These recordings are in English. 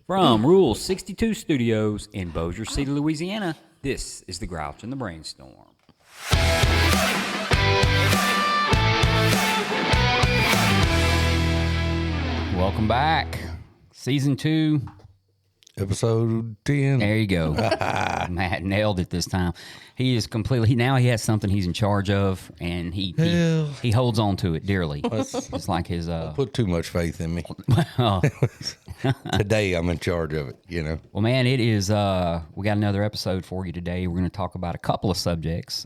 From Rule 62 Studios in Bossier City, Louisiana, this is The Grouch and the Brainstorm. Welcome back. Season 2. Episode 10. There you go. Matt nailed it this time. He is completely, now he has something he's in charge of, and he holds on to it dearly. It's like his... Put too much faith in me. Today I'm in charge of it, you know. Well, man, it is, we got another episode for you today. We're going to talk about a couple of subjects.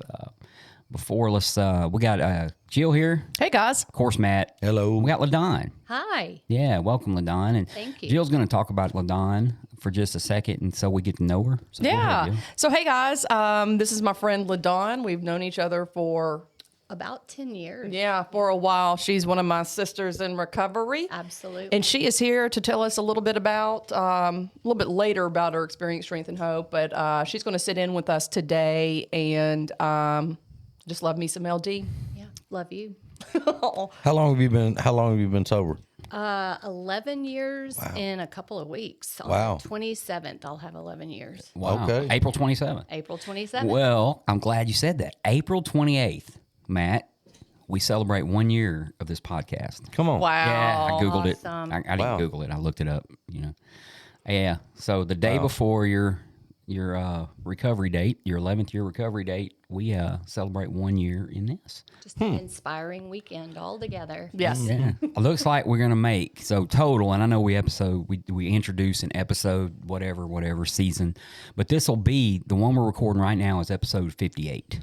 Before, we got Jill here. Hey, guys. Of course, Matt. Hello. We got LaDon. Hi. Yeah, welcome, LaDon. And thank you. Jill's going to talk about LaDon for just a second, and so we get to know her. So go ahead, Jill. So, hey, guys. This is my friend LaDon. We've known each other for... About 10 years. Yeah, for a while. She's one of my sisters in recovery. Absolutely. And she is here to tell us a little bit about, a little bit later about her experience, strength, and hope. But she's going to sit in with us today and just love me some LD. Yeah, love you. How long have you been sober? 11 years in a couple of weeks. Wow. On the 27th, I'll have 11 years. Wow. Okay. April 27th. April 27th. Well, I'm glad you said that. April 28th, Matt, we celebrate 1 year of this podcast. Come on. Wow. Yeah, I Googled Awesome. it. I didn't Google it. I looked it up, you know. Yeah, so the day before your recovery date, your 11th year recovery date, we celebrate 1 year in this. Just an inspiring weekend all together. Yes. Yeah. It looks like we're going to make, so total, and I know we introduce an episode, whatever season, but this will be, the one we're recording right now is episode 58.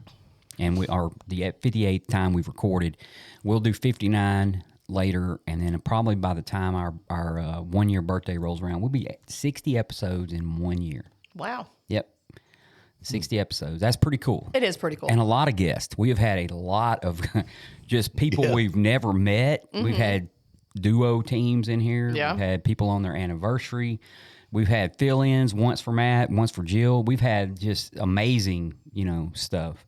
And we are the 58th time we've recorded. We'll do 59 later, and then probably by the time our 1 year birthday rolls around, we'll be at 60 episodes in 1 year. Wow. Yep. 60 episodes. That's pretty cool. It is pretty cool. And a lot of guests. We have had a lot of just people we've never met. We've had duo teams in here. Yeah. We've had people on their anniversary. We've had fill-ins, once for Matt, once for Jill. We've had just amazing, stuff.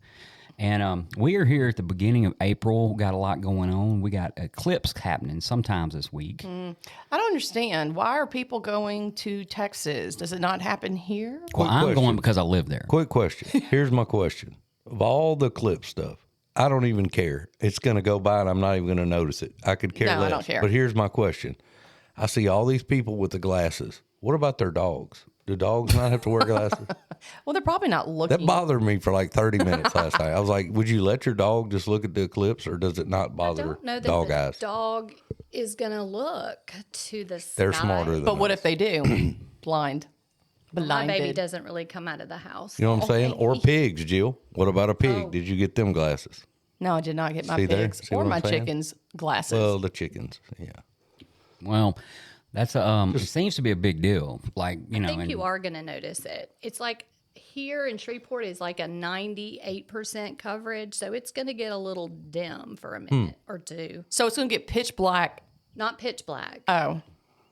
And we are here at the beginning of April. Got a lot going on. We got eclipse happening sometimes this week. I don't understand. Why are people going to Texas? Does it not happen here? Well, I'm going because I live there. Quick question. Here's my question. Of all the clip stuff, I don't even care. It's going to go by and I'm not even going to notice it. I could care No, I less. don't care. But here's my question. I see all these people with the glasses. What about their dogs? Do dogs not have to wear glasses? Well, they're probably not looking. That bothered me for like 30 minutes last night. I was like, would you let your dog just look at the eclipse, or does it not I bother don't know that dog the eyes? dog is going to look to the sky. They're smarter than But what us. if they do? Blind. My Blinded. baby doesn't really come out of the house. You know what I'm saying? Or pigs, Jill. What about a pig? Did you get them glasses? No, I did not get my See there? pigs See or what my I'm saying? chickens glasses. Well, the chickens, yeah. Well, that's it seems to be a big deal. Like, I think you are going to notice it. It's like here in Shreveport is like a 98% coverage, so it's going to get a little dim for a minute or two. So it's going to get pitch black. Not pitch black. Oh.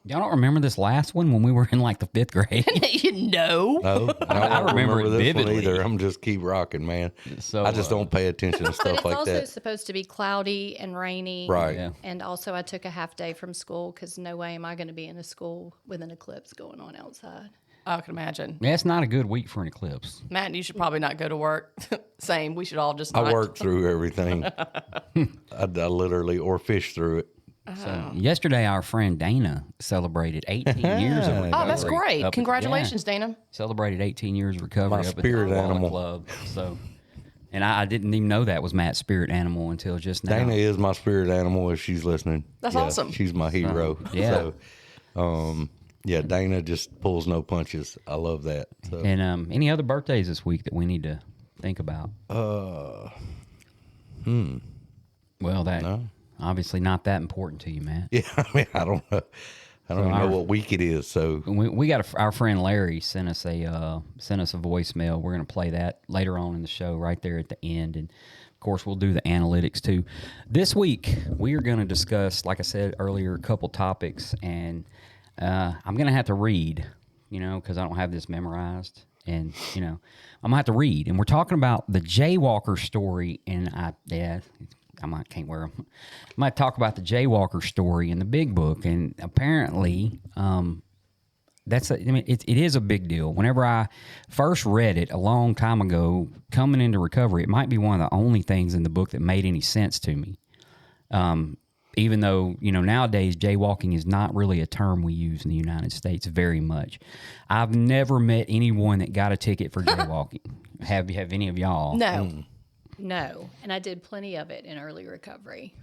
Y'all don't remember this last one when we were in like the 5th grade? You know. No, I don't remember it this vividly. one either. I'm just keep rocking, man. So, I just don't pay attention to But stuff it's like also that. supposed to be cloudy and rainy. Right. Yeah. And also I took a half day from school because no way am I going to be in a school with an eclipse going on outside. I can imagine. Yeah, it's not a good week for an eclipse. Matt, you should probably not go to work. Same. We should all just I not. work through everything. I literally, or fish through it. So yesterday, our friend Dana celebrated 18 years of recovery. Oh, that's up great. at- Congratulations, yeah, Dana. celebrated 18 years of recovery My up at the spirit Koala animal. Club. So, and I didn't even know that was Matt's spirit animal until just now. Dana is my spirit animal if she's listening. That's Yeah, awesome. She's my hero. yeah. So, yeah, Dana just pulls no punches. I love that. So. And any other birthdays this week that we need to think about? Well, that obviously not that important to you, Matt. Yeah, I mean, I don't know. I don't even know what week it is. So We got our friend Larry sent us a voicemail. We're going to play that later on in the show, right there at the end, and of course we'll do the analytics too. This week we are going to discuss, like I said earlier, a couple topics, and I'm going to have to read, because I don't have this memorized, and I'm gonna have to read. And we're talking about the Jaywalker story, and I can't wear them. I might talk about the Jaywalker story in the Big Book, and apparently, it is a big deal. Whenever I first read it a long time ago, coming into recovery, it might be one of the only things in the book that made any sense to me. Even though, nowadays jaywalking is not really a term we use in the United States very much. I've never met anyone that got a ticket for jaywalking. Have any of y'all? No. No, and I did plenty of it in early recovery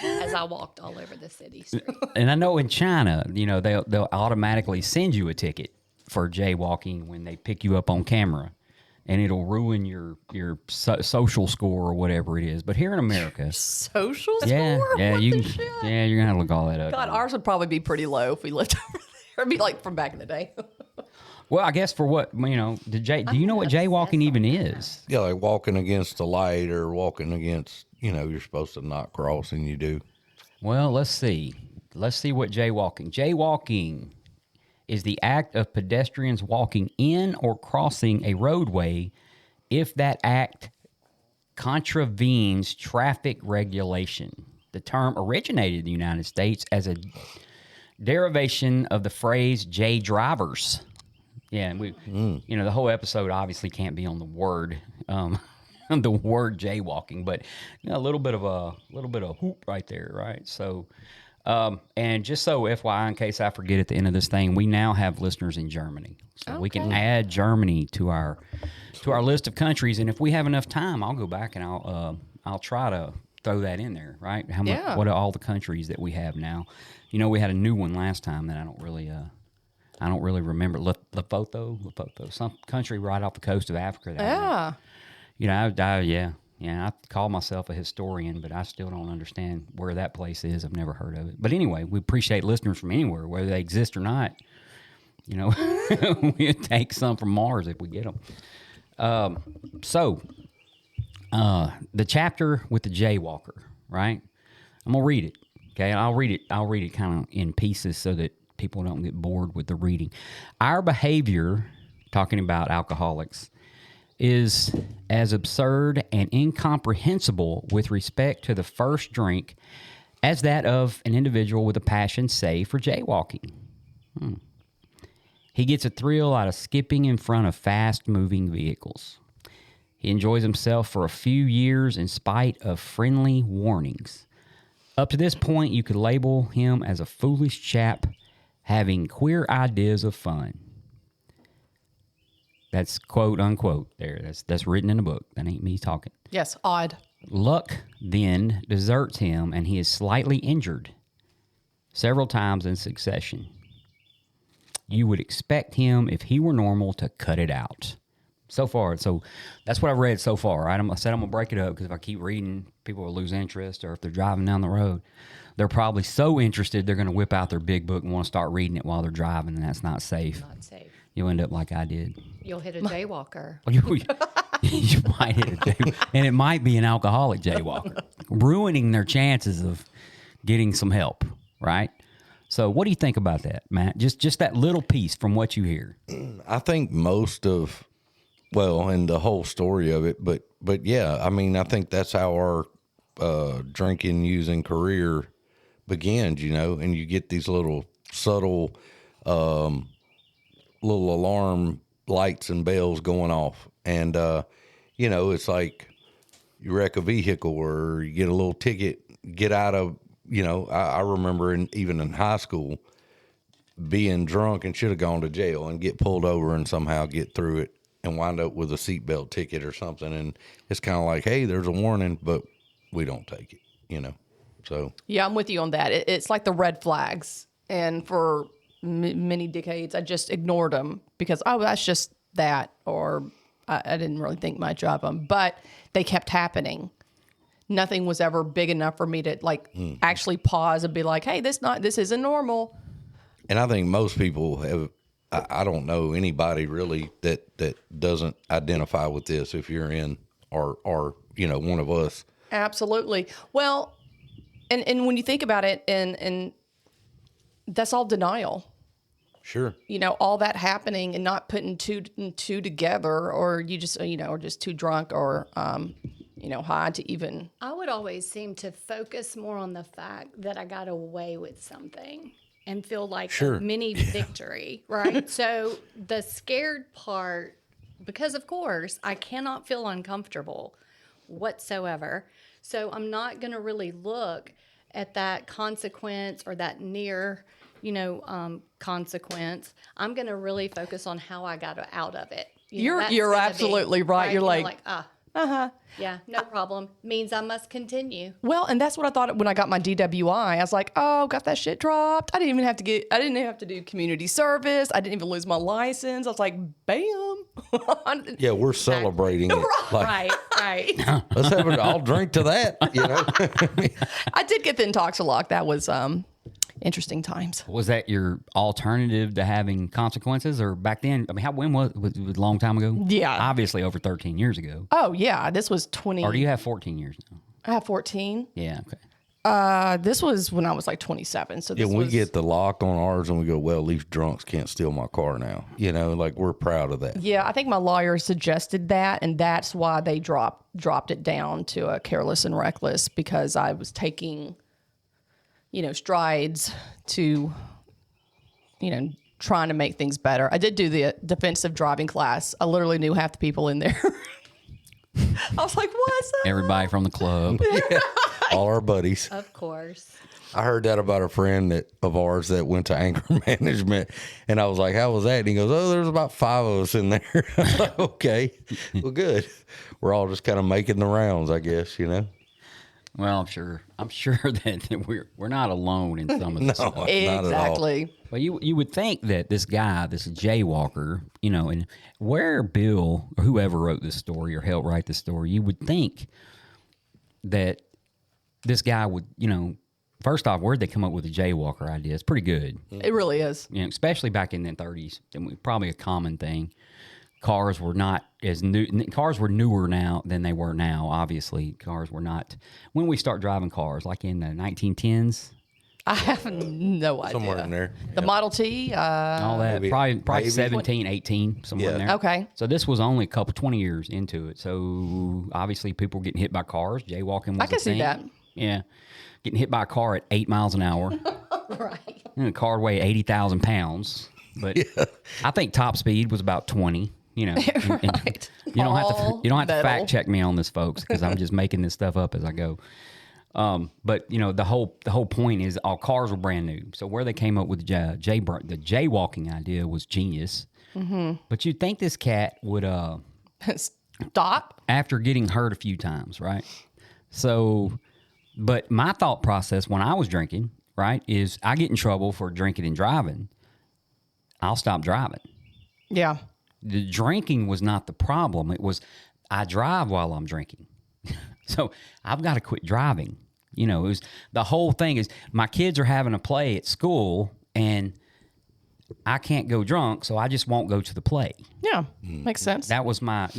as I walked all over the city street. And I know in China, they'll automatically send you a ticket for jaywalking when they pick you up on camera, and it'll ruin your social score or whatever it is. But here in America, Social yeah, score? yeah, What you, the shit? yeah, you're gonna have to look all that up. God, ours would probably be pretty low if we lived over there. It'd be like from back in the day. Well, I guess for what do you know what jaywalking even is? Yeah, like walking against the light or walking against, you're supposed to not cross and you do. Well, let's see. Let's see what jaywalking. Jaywalking is the act of pedestrians walking in or crossing a roadway if that act contravenes traffic regulation. The term originated in the United States as a derivation of the phrase "Jay drivers." Yeah, and the whole episode obviously can't be on the word, the word jaywalking, but a little bit of whoop right there, right? So, and just so FYI, in case I forget at the end of this thing, we now have listeners in Germany, so we can add Germany to our list of countries, and if we have enough time, I'll go back and I'll try to throw that in there, right? What are all the countries that we have now? We had a new one last time that I don't really remember. Lesotho, some country right off the coast of Africa. I call myself a historian, but I still don't understand where that place is. I've never heard of it. But anyway, we appreciate listeners from anywhere, whether they exist or not. We'll take some from Mars if we get them. The chapter with the jaywalker, right? I'm gonna read it. Okay, I'll read it kind of in pieces so that people don't get bored with the reading. Our behavior, talking about alcoholics, is as absurd and incomprehensible with respect to the first drink as that of an individual with a passion, say, for jaywalking. He gets a thrill out of skipping in front of fast-moving vehicles. He enjoys himself for a few years in spite of friendly warnings. Up to this point, you could label him as a foolish chap having queer ideas of fun. That's quote unquote there. That's written in the book. That ain't me talking. Yes, odd. Luck then deserts him and he is slightly injured several times in succession. You would expect him, if he were normal, to cut it out. So far, so that's what I've read so far, right? I said I'm going to break it up because if I keep reading, people will lose interest, or if they're driving down the road, they're probably so interested they're going to whip out their big book and want to start reading it while they're driving, and that's not safe. Not safe. You'll end up like I did. You'll hit a jaywalker. You might hit a jaywalker, and it might be an alcoholic jaywalker, ruining their chances of getting some help, right? So what do you think about that, Matt? Just that little piece from what you hear. I think most of, and the whole story of it, but yeah, I mean, I think that's how our drinking, using career begins, and you get these little subtle, little alarm lights and bells going off. And, it's like you wreck a vehicle or you get a little ticket, get out of, I remember even in high school being drunk and should have gone to jail and get pulled over and somehow get through it and wind up with a seatbelt ticket or something. And it's kind of like, hey, there's a warning, but we don't take it, so. Yeah, I'm with you on that. It's like the red flags. And for many decades, I just ignored them because, that's just that, or I didn't really think much of them. But they kept happening. Nothing was ever big enough for me to actually pause and be like, hey, this isn't normal. And I think most people have, I don't know anybody really that doesn't identify with this if you're in or one of us. Absolutely. Well, and when you think about it, and that's all denial. Sure. All that happening and not putting two and two together, or you just, or just too drunk or, high to even. I would always seem to focus more on the fact that I got away with something. and feel like Sure. a mini victory, right? So the scared part, because of course I cannot feel uncomfortable whatsoever. So I'm not going to really look at that consequence or that near, consequence. I'm going to really focus on how I got out of it. That's You're gonna absolutely right. You're like, yeah, no problem. Means I must continue. well, and that's what I thought when I got my DWI. I was like, oh, got that shit dropped. I didn't even have to do community service. I didn't even lose my license. I was like, bam. Yeah, we're celebrating it. Like, Right. let's have it. I'll drink to that. I did get the Intoxilock. That was interesting times. Was that your alternative to having consequences, or back then? I mean, when was it a long time ago? Yeah. Obviously over 13 years ago. Oh, yeah. This was 20. Or do you have 14 years now? I have 14. Yeah, okay. This was when I was like 27. So this we was, get the lock on ours and we go, well, these drunks can't steal my car now. Like we're proud of that. Yeah, I think my lawyer suggested that, and that's why they dropped it down to a careless and reckless, because I was taking, strides to, trying to make things better. I did do the defensive driving class. I literally knew half the people in there. I was like, what's up? Everybody from the club. All our buddies. Of course. I heard that about a friend of ours that went to anger management, and I was like, how was that? And he goes, oh, there's about 5 of us in there. I was like, okay, well, good. We're all just kind of making the rounds, I guess, Well, I'm sure that we're not alone in some of this stuff. Not at all. Exactly. Well, you would think that this guy, this Jaywalker, and where Bill or whoever wrote this story or helped write this story, you would think that this guy would, first off, where'd they come up with the Jaywalker idea? It's pretty good. It really is. Especially back in the 30s. Probably a common thing. Cars were not as new. Cars were newer now than they were now. Obviously, cars were not. When we start driving cars, like in the 1910s, I have no idea. Somewhere in there. The Model T. all that, maybe. probably Maybe. 17, 18, somewhere in Yeah. there. Okay. So this was only 20 years into it. So obviously, people were getting hit by cars. Jaywalking was I can a see thing. that. Yeah, getting hit by a car at 8 miles an hour. Right. The car weighed 80,000 pounds, but I think top speed was about 20. Right. You don't have to. You don't have to All fact metal. check me on this, folks, because I'm just making this stuff up as I go. But the whole point is all cars were brand new. So where they came up with the jaywalking idea was genius. Mm-hmm. But you'd think this cat would Stop. after getting hurt a few times, right? So, but my thought process when I was drinking, right, is I get in trouble for drinking and driving, I'll stop driving. Yeah. The drinking was not the problem. It was I drive while I'm drinking. So I've got to quit driving. It was the whole thing is my kids are having a play at school and I can't go drunk, so I just won't go to the play. Yeah. Makes sense. That was my,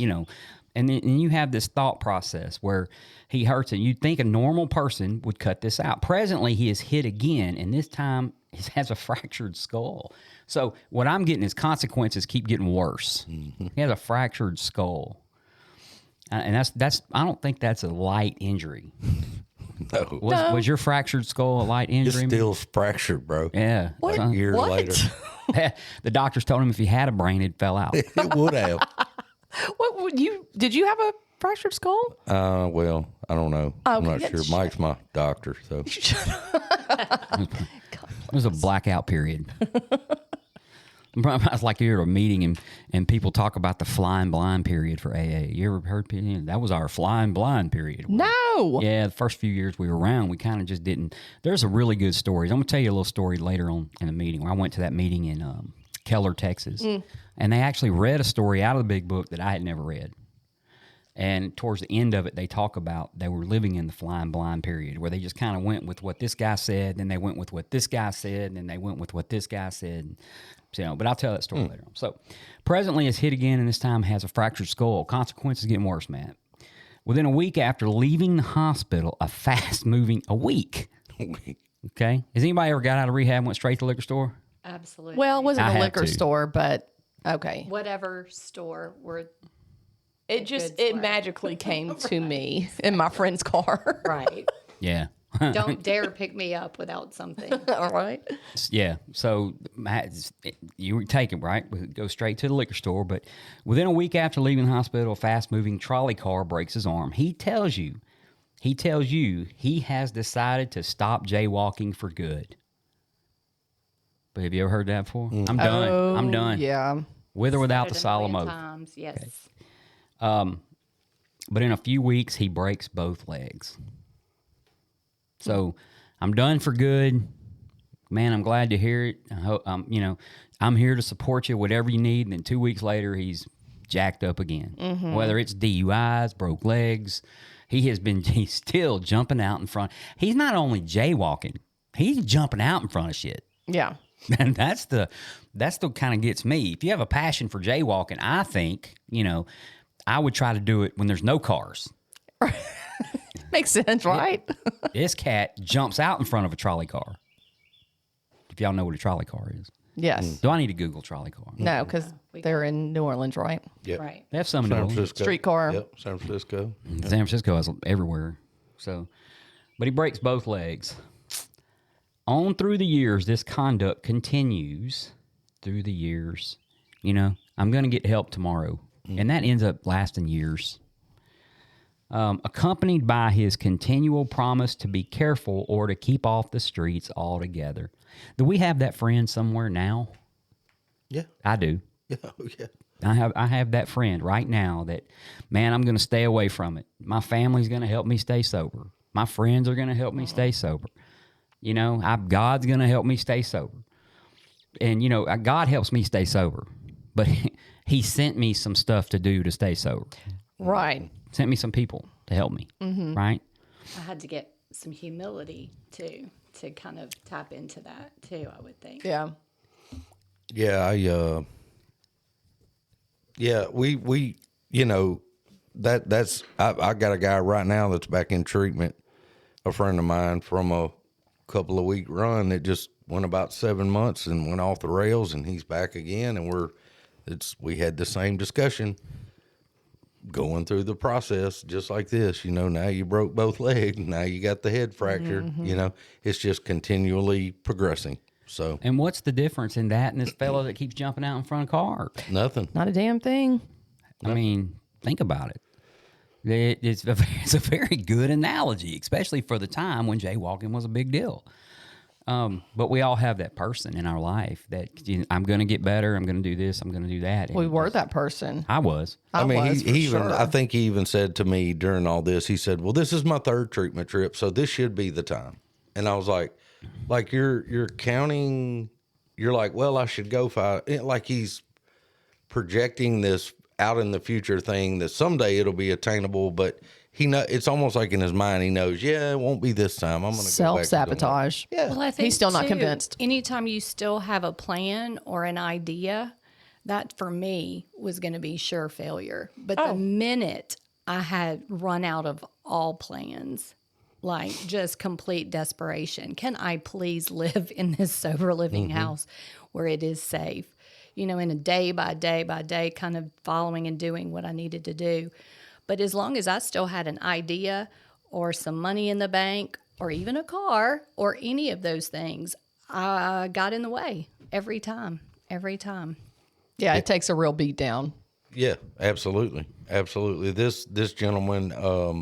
and then you have this thought process where he hurts it. You'd think a normal person would cut this out. Presently, he is hit again, and this time he has a fractured skull. So what I'm getting is consequences keep getting worse. Mm-hmm. He has a fractured skull. And that's I don't think that's a light injury. No. Was your fractured skull a light It's injury? still fractured, bro. Yeah. What? So- Years What? later. the doctors told him if he had a brain, it fell out. It would have. What would did you have a fractured skull? Well, I don't know. I'm Okay, not sure. shut Mike's my doctor, so It was a blackout period. I was like you're at a meeting and people talk about the flying blind period for AA. You ever heard that was our flying blind period? No. Yeah, the first few years we were around, we kind of just didn't. There's a really good stories. I'm going to tell you a little story later on in the meeting. I went to that meeting in Keller, Texas, and they actually read a story out of the big book that I had never read. And towards the end of it, they talk about they were living in the flying blind period where they just kind of went with what this guy said, then they went with what this guy said, and then they went with what this guy said. So, but I'll tell that story later on. So, presently is hit again, and this time has a fractured skull. Consequences getting worse, Matt. Within a week after leaving the hospital, a week. Okay? Has anybody ever got out of rehab and went straight to the liquor store? Absolutely. Well, it wasn't I a had liquor to. store, but okay. Whatever store were It Good it swear. magically came to me in my friend's car. right. Yeah. Don't dare pick me up without something. All right. Yeah. So you take him, right? We go straight to the liquor store. But within a week after leaving the hospital, a fast-moving trolley car breaks his arm. He tells you he has decided to stop jaywalking for good. But have you ever heard that before? I'm done. I'm done. Yeah. With or without the Said it a solemn million oath. times, yes. But in a few weeks, he breaks both legs. So I'm done for good. Man, I'm glad to hear it. I hope, I'm here to support you, whatever you need. And then 2 weeks later, he's jacked up again. Whether it's DUIs, broke legs, he's still jumping out in front. He's not only jaywalking, he's jumping out in front of shit. Yeah. And that's the kind of gets me. If you have a passion for jaywalking, I think, I would try to do it when there's no cars. Makes sense, right? This cat jumps out in front of a trolley car. If y'all know what a trolley car is. Yes. Do I need to Google trolley car? No, because they're in New Orleans, right? Yep. Right. They have some in San New Orleans. Francisco. Streetcar. Yep, San Francisco. San Francisco has everywhere. So, but he breaks both legs. On through the years, this conduct continues through the years. I'm going to get help tomorrow. And that ends up lasting years. Accompanied by his continual promise to be careful or to keep off the streets altogether. Do we have that friend somewhere now? Yeah. I do. Yeah. Oh, yeah. I have that friend right now that, man, I'm going to stay away from it. My family's going to help me stay sober. My friends are going to help me stay sober. God's going to help me stay sober. And, God helps me stay sober. But he sent me some stuff to do to stay sober. Right. Sent me some people to help me, right? I had to get some humility too to kind of tap into that too, I would think. Yeah. Yeah, we that's I got a guy right now that's back in treatment, a friend of mine from a couple of week run that just went about 7 months and went off the rails, and he's back again, and we had the same discussion going through the process just like this. Now you broke both legs, now you got the head fractured. It's just continually progressing. So And what's the difference in that and this fellow that keeps jumping out in front of cars? nothing. Not a damn thing. I mean, think about it. It's a very good analogy, especially for the time when jaywalking was a big deal. But we all have that person in our life that I'm going to get better. I'm going to do this. I'm going to do that. And We were that person. I was. I was, for he even sure. I think he even said to me during all this, he said, "Well, this is my third treatment trip, so this should be the time." And I was like you're counting. You're like, well, I should go like he's projecting this out in the future thing that someday it'll be attainable, but it's almost like in his mind he knows, it won't be this time. I'm going to Self-sabotage. Yeah. Well, I think He's still not too, convinced. Anytime you still have a plan or an idea, that for me was going to be sure failure. But the minute I had run out of all plans, like just complete desperation, can I please live in this sober living house where it is safe? In a day by day kind of following and doing what I needed to do. But as long as I still had an idea or some money in the bank or even a car or any of those things, I got in the way every time. Yeah, it takes a real beat down. Yeah, absolutely. Absolutely. This gentleman,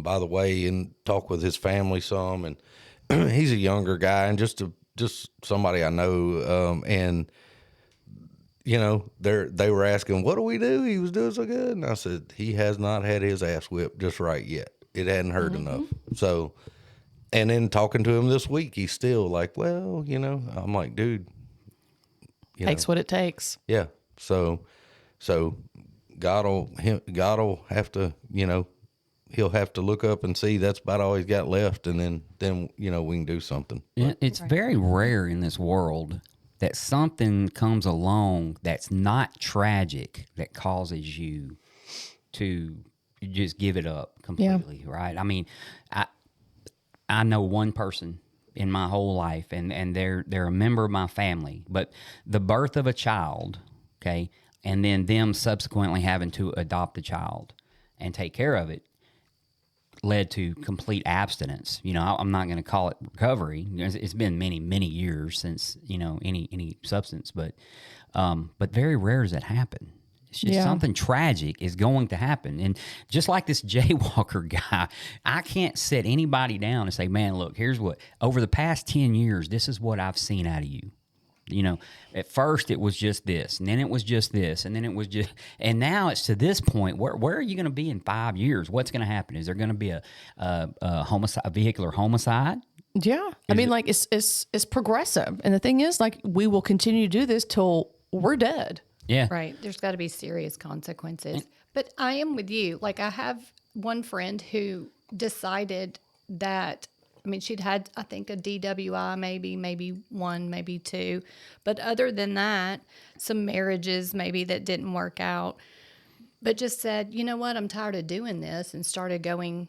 by the way, and talk with his family some, and he's a younger guy and just somebody I know, and they were asking, what do we do? He was doing so good. And I said, he has not had his ass whipped just right yet. It hadn't hurt enough. So, and then talking to him this week, he's still like, well, I'm like, dude. Takes what it takes. Yeah. So God'll have to, he'll have to look up and see that's about all he's got left. And then we can do something. It's very rare in this world that something comes along that's not tragic that causes you to just give it up completely, right? I mean, I know one person in my whole life, and they're a member of my family, but the birth of a child, okay, and then them subsequently having to adopt the child and take care of it, led to complete abstinence. You know, I'm not going to call it recovery. It's been many, many years since, you know, any substance, but very rare does that happen. It's just something tragic is going to happen. And just like this Jaywalker guy, I can't sit anybody down and say, man, look, here's what, over the past 10 years, this is what I've seen out of you. You know, at first it was just this, and then it was just this, and then it was just, and now it's to this point. Where are you going to be in 5 years? What's going to happen? Is there going to be a homicide, a vehicular homicide? Yeah, I mean, like it's progressive, and the thing is, like, we will continue to do this till we're dead. Yeah, Right. There's got to be serious consequences. But I am with you. Like, I have one friend who decided that, I mean, she'd had, I think, a DWI, maybe one, maybe two. But other than that, some marriages maybe that didn't work out. But just said, you know what, I'm tired of doing this, and started going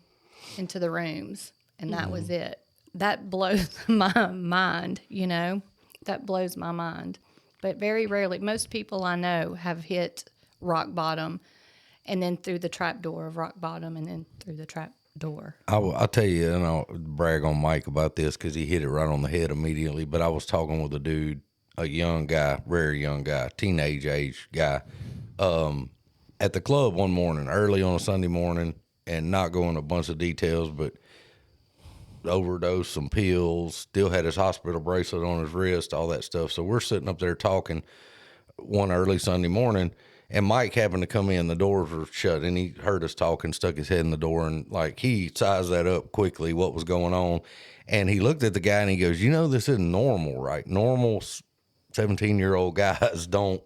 into the rooms. And that was it. That blows my mind, you know. That blows my mind. But very rarely, most people I know have hit rock bottom, and then through the trap door of rock bottom, and then through the trap door. I'll tell you, and I'll brag on Mike about this because he hit it right on the head immediately. But I was talking with a dude, a young guy, very young guy, teenage age guy, at the club one morning, early on a Sunday morning, and not going a bunch of details, but overdosed some pills, still had his hospital bracelet on his wrist, all that stuff. So we're sitting up there talking one early Sunday morning, and Mike happened to come in. The doors were shut, and he heard us talking, stuck his head in the door, and like he sized that up quickly, what was going on. And he looked at the guy and he goes, you know, this isn't normal, right? Normal 17-year-old guys don't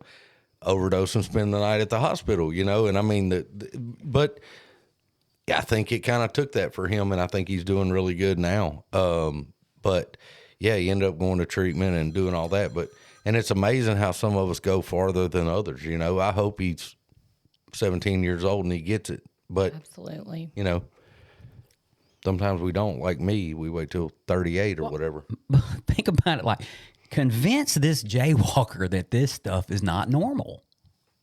overdose and spend the night at the hospital, you know? And I mean, but I think it kind of took that for him, and I think he's doing really good now. But yeah, he ended up going to treatment and doing all that. And it's amazing how some of us go farther than others. You know, I hope he's 17 years old and he gets it. But Absolutely. you know, sometimes we don't. Like me, we wait till 38 or whatever. Think about it. Like, convince this Jaywalker that this stuff is not normal.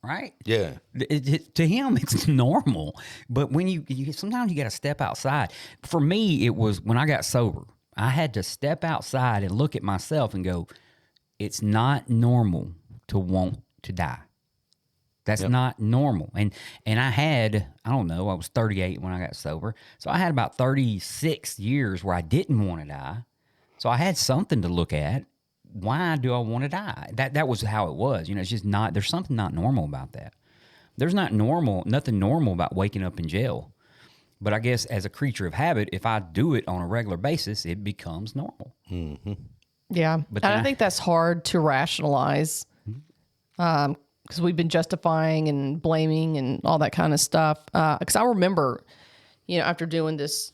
Right? Yeah. To him, it's normal. But when you sometimes you got to step outside. For me, it was when I got sober. I had to step outside and look at myself and go, it's not normal to want to die. That's not normal. And I had, I don't know, I was 38 when I got sober. So I had about 36 years where I didn't want to die. So I had something to look at. Why do I want to die? That was how it was. You know, it's just not, there's something not normal about that. There's nothing normal about waking up in jail. But I guess as a creature of habit, if I do it on a regular basis, it becomes normal. Mm-hmm. Yeah. But and I think that's hard to rationalize because we've been justifying and blaming and all that kind of stuff. Because I remember, you know, after doing this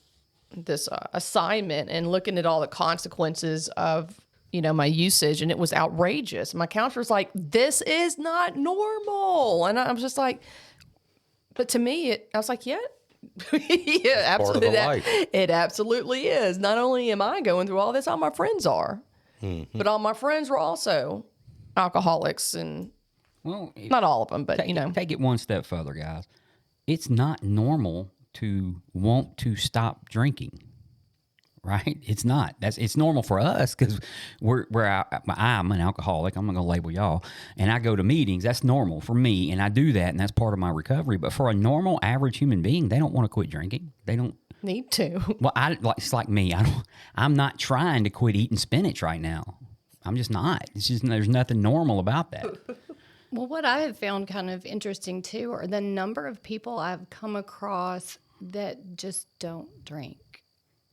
assignment and looking at all the consequences of, you know, my usage, and it was outrageous. My counselor's like, this is not normal. And I was just like, but to me, I was like, yeah, yeah, absolutely. It absolutely is. Not only am I going through all this, all my friends are, but all my friends were also alcoholics, and not all of them, but you know. Take it one step further, guys. It's not normal to want to stop drinking. Right? It's not. It's normal for us because I'm an alcoholic. I'm not going to label y'all. And I go to meetings. That's normal for me. And I do that. And that's part of my recovery. But for a normal, average human being, they don't want to quit drinking. They don't need to. Well, it's like me. I'm not trying to quit eating spinach right now. I'm just not. It's just, there's nothing normal about that. Well, what I have found kind of interesting too are the number of people I've come across that just don't drink.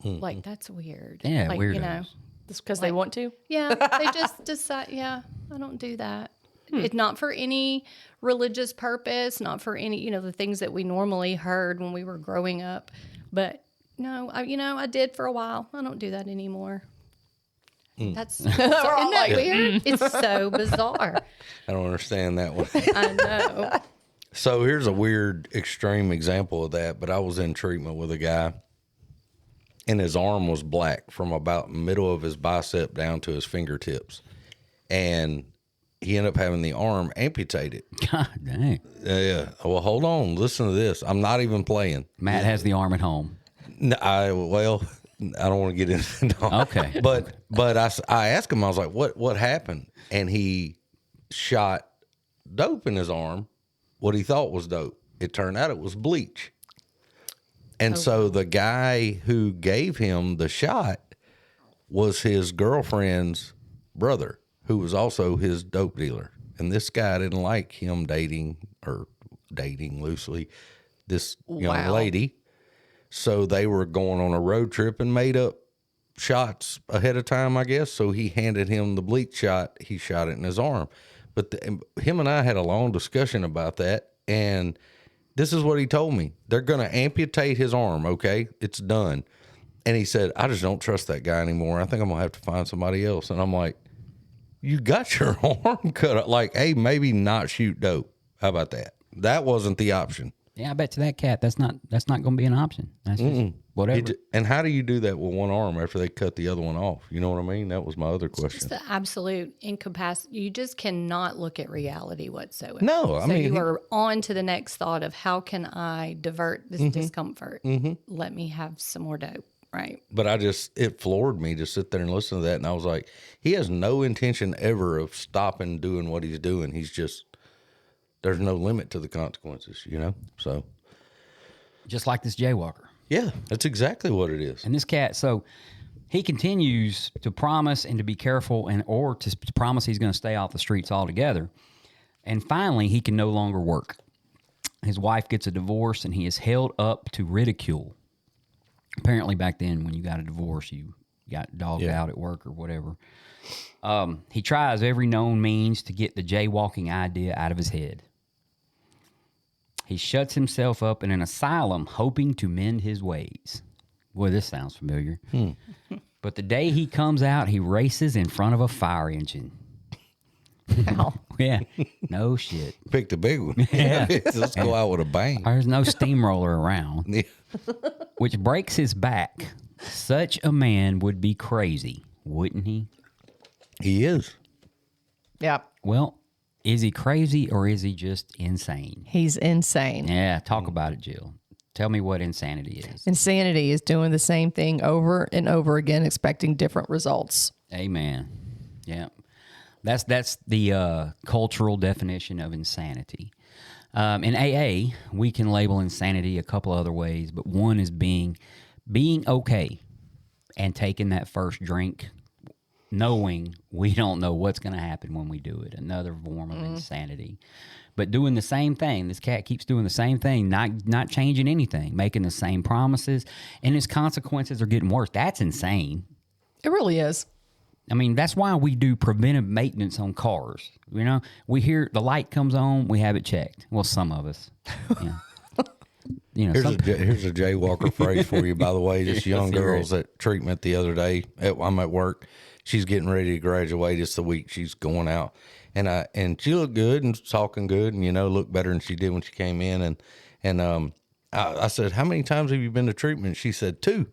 Like, that's weird. Yeah, like, weirdos. You know, Just because they want to? yeah, they just decide, yeah, I don't do that. It's not for any religious purpose, not for any, you know, the things that we normally heard when we were growing up. But no, I did for a while. I don't do that anymore. That's isn't that weird? It's so bizarre. I don't understand that one. I know. So here's a weird extreme example of that, but I was in treatment with a guy, and his arm was black from about middle of his bicep down to his fingertips. And he ended up having the arm amputated. God dang. Yeah. Well, hold on. Listen to this. I'm not even playing. Matt has the arm at home. I don't want to get into it. No. Okay. But I asked him, I was like, what happened? And he shot dope in his arm, what he thought was dope. It turned out it was bleach. And so the guy who gave him the shot was his girlfriend's brother, who was also his dope dealer. And this guy didn't like him dating loosely this young lady. So they were going on a road trip and made up shots ahead of time, I guess. So he handed him the bleach shot. He shot it in his arm. But him and I had a long discussion about that. And this is what he told me. They're going to amputate his arm, okay? It's done. And he said, I just don't trust that guy anymore. I think I'm going to have to find somebody else. And I'm like, you got your arm cut up. Like, hey, maybe not shoot dope. How about that? That wasn't the option. Yeah, I bet to that cat, that's not going to be an option. That's just whatever. And how do you do that with one arm after they cut the other one off? You know what I mean? That was my other question. It's the absolute incapacity. You just cannot look at reality whatsoever. No, I mean, you are on to the next thought of how can I divert this discomfort? Let me have some more dope, right? But it floored me to sit there and listen to that. And I was like, he has no intention ever of stopping doing what he's doing. He's just, there's no limit to the consequences, you know? So. Just like this jaywalker. Yeah, that's exactly what it is. And this cat, so he continues to promise and to be careful or to promise he's going to stay off the streets altogether. And finally, he can no longer work. His wife gets a divorce and he is held up to ridicule. Apparently back then when you got a divorce, you got dogged out at work or whatever. He tries every known means to get the jaywalking idea out of his head. He shuts himself up in an asylum hoping to mend his ways. Boy, this sounds familiar. But the day he comes out, he races in front of a fire engine. Wow. Yeah, no shit. Picked a big one. Yeah. Let's go out with a bang. There's no steamroller around, Yeah. which breaks his back. Such a man would be crazy, wouldn't he? He is. Yeah. Well, is he crazy or is he just insane? He's insane. Yeah, talk about it, Jill. Tell me what insanity is. Insanity is doing the same thing over and over again, expecting different results. Amen. Yeah. That's the cultural definition of insanity. In AA, we can label insanity a couple other ways, but one is being okay and taking that first drink, knowing we don't know what's going to happen when we do it. Another form of insanity. But doing the same thing. This cat keeps doing the same thing, not changing anything, making the same promises, and his consequences are getting worse. That's insane. It really is. I mean, that's why we do preventive maintenance on cars. You know, we hear the light comes on, we have it checked. Well, some of us. Yeah. You know, Here's a Jaywalker phrase for you, by the way. This young girl's at treatment the other day. I'm at work. She's getting ready to graduate. It's the week she's going out. And she looked good and talking good and, you know, looked better than she did when she came in. And I said, how many times have you been to treatment? She said, 2.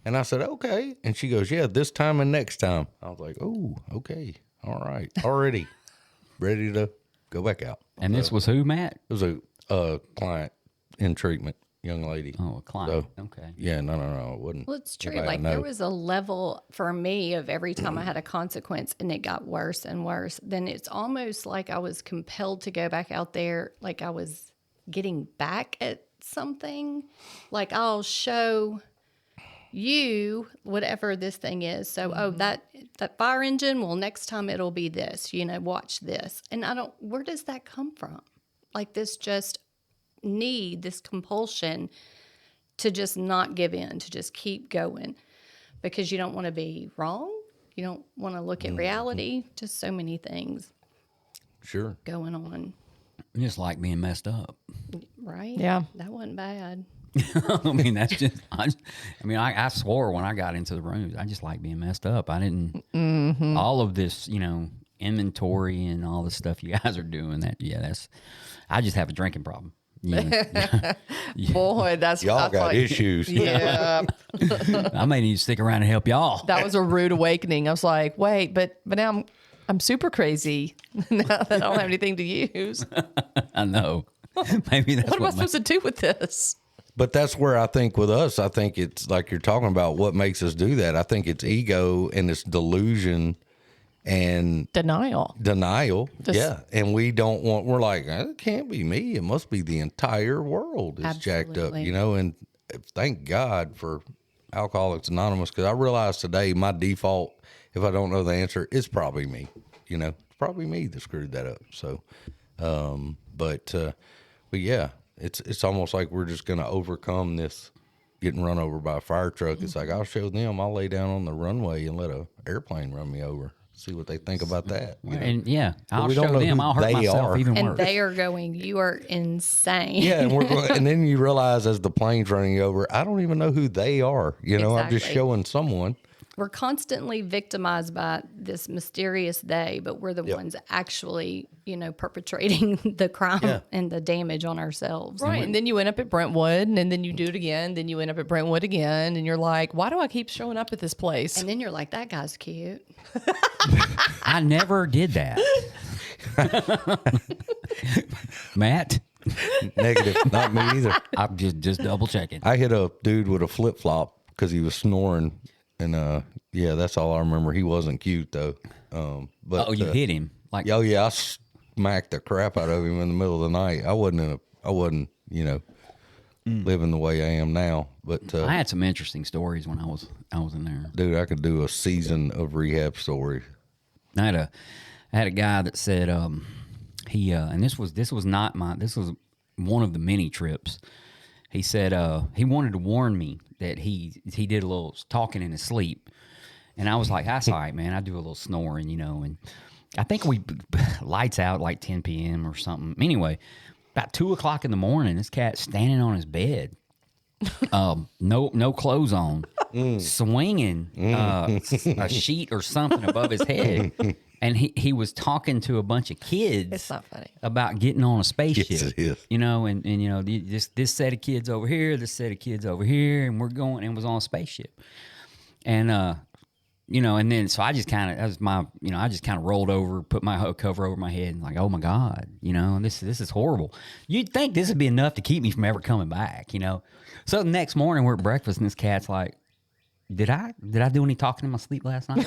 And I said, okay. And she goes, yeah, this time and next time. I was like, oh, okay. All right. Already ready to go back out. And this was who, Matt? It was a client in treatment, young lady. Oh, a client. Okay. Yeah, no, it wasn't. Well, it's true. Anybody I Like know. there was a level for me of every time I had a consequence and it got worse and worse, then it's almost like I was compelled to go back out there, like I was getting back at something. Like I'll show you whatever this thing is. So, that fire engine, well, next time it'll be this, you know, watch this. And where does that come from? Like this this compulsion to just not give in, to just keep going because you don't want to be wrong. You don't want to look at reality. Just so many things Sure. going on. Just like being messed up. Right? Yeah. That wasn't bad. I mean, that's just, I swore when I got into the rooms, I just like being messed up. I didn't, all of this, you know, inventory and all the stuff you guys are doing I just have a drinking problem. Yeah. Boy, that's Y'all got like, issues. Yeah. I may need to stick around and help y'all. That was a rude awakening. I was like, wait, but now I'm super crazy now that I don't have anything to use. I know. Maybe that's What am I supposed to do with this? But that's where I think with us, I think it's like you're talking about what makes us do that. I think it's ego and it's delusion and Denial. Yeah. And we don't want, we're like, it can't be me. It must be the entire world is jacked up, Absolutely. and thank God for Alcoholics Anonymous, because I realize today my default, if I don't know the answer, is probably me. It's probably me that screwed that up. So, but yeah, it's almost like we're just going to overcome this getting run over by a fire truck. It's like, I'll show them. I'll lay down on the runway and let a airplane run me over. See what they think about that. And yeah, I'll we don't show know them. who I'll hurt they myself are. even And worse. they are going, you are insane. Yeah, and then you realize as the plane's running you over, I don't even know who they are. I'm just Exactly. showing someone. We're constantly victimized by this mysterious they, but we're the ones actually, perpetrating the crime and the damage on ourselves. Right. And then you end up at Brentwood, and then you do it again. Then you end up at Brentwood again, and you're like, why do I keep showing up at this place? And then you're like, that guy's cute. I never did that. Matt, Negative, not me either. I'm just double checking. I hit a dude with a flip flop because he was snoring, and yeah, that's all I remember. He wasn't cute though. But Oh, you hit him like oh yeah, I smacked the crap out of him in the middle of the night. I wasn't living the way I am now. But I had some interesting stories when I was in there. dude, I could do a season of rehab stories. I had a guy that said he and this was one of the many trips. He said he wanted to warn me that he did a little talking in his sleep, and I was like, that's all right, man. I do a little snoring, and I think we lights out like 10 p.m. or something. Anyway, about 2:00 in the morning, this cat's standing on his bed, no clothes on, swinging a sheet or something above his head, and he was talking to a bunch of kids. It's not funny. About getting on a spaceship. Yes, it is. And this set of kids over here, this set of kids over here, and we're going and was on a spaceship, and and then so I just kind of I just kind of rolled over, put my hook cover over my head, and like, oh my God, this is horrible. You'd think this would be enough to keep me from ever coming back, So the next morning we're at breakfast, and this cat's like, Did I do any talking in my sleep last night?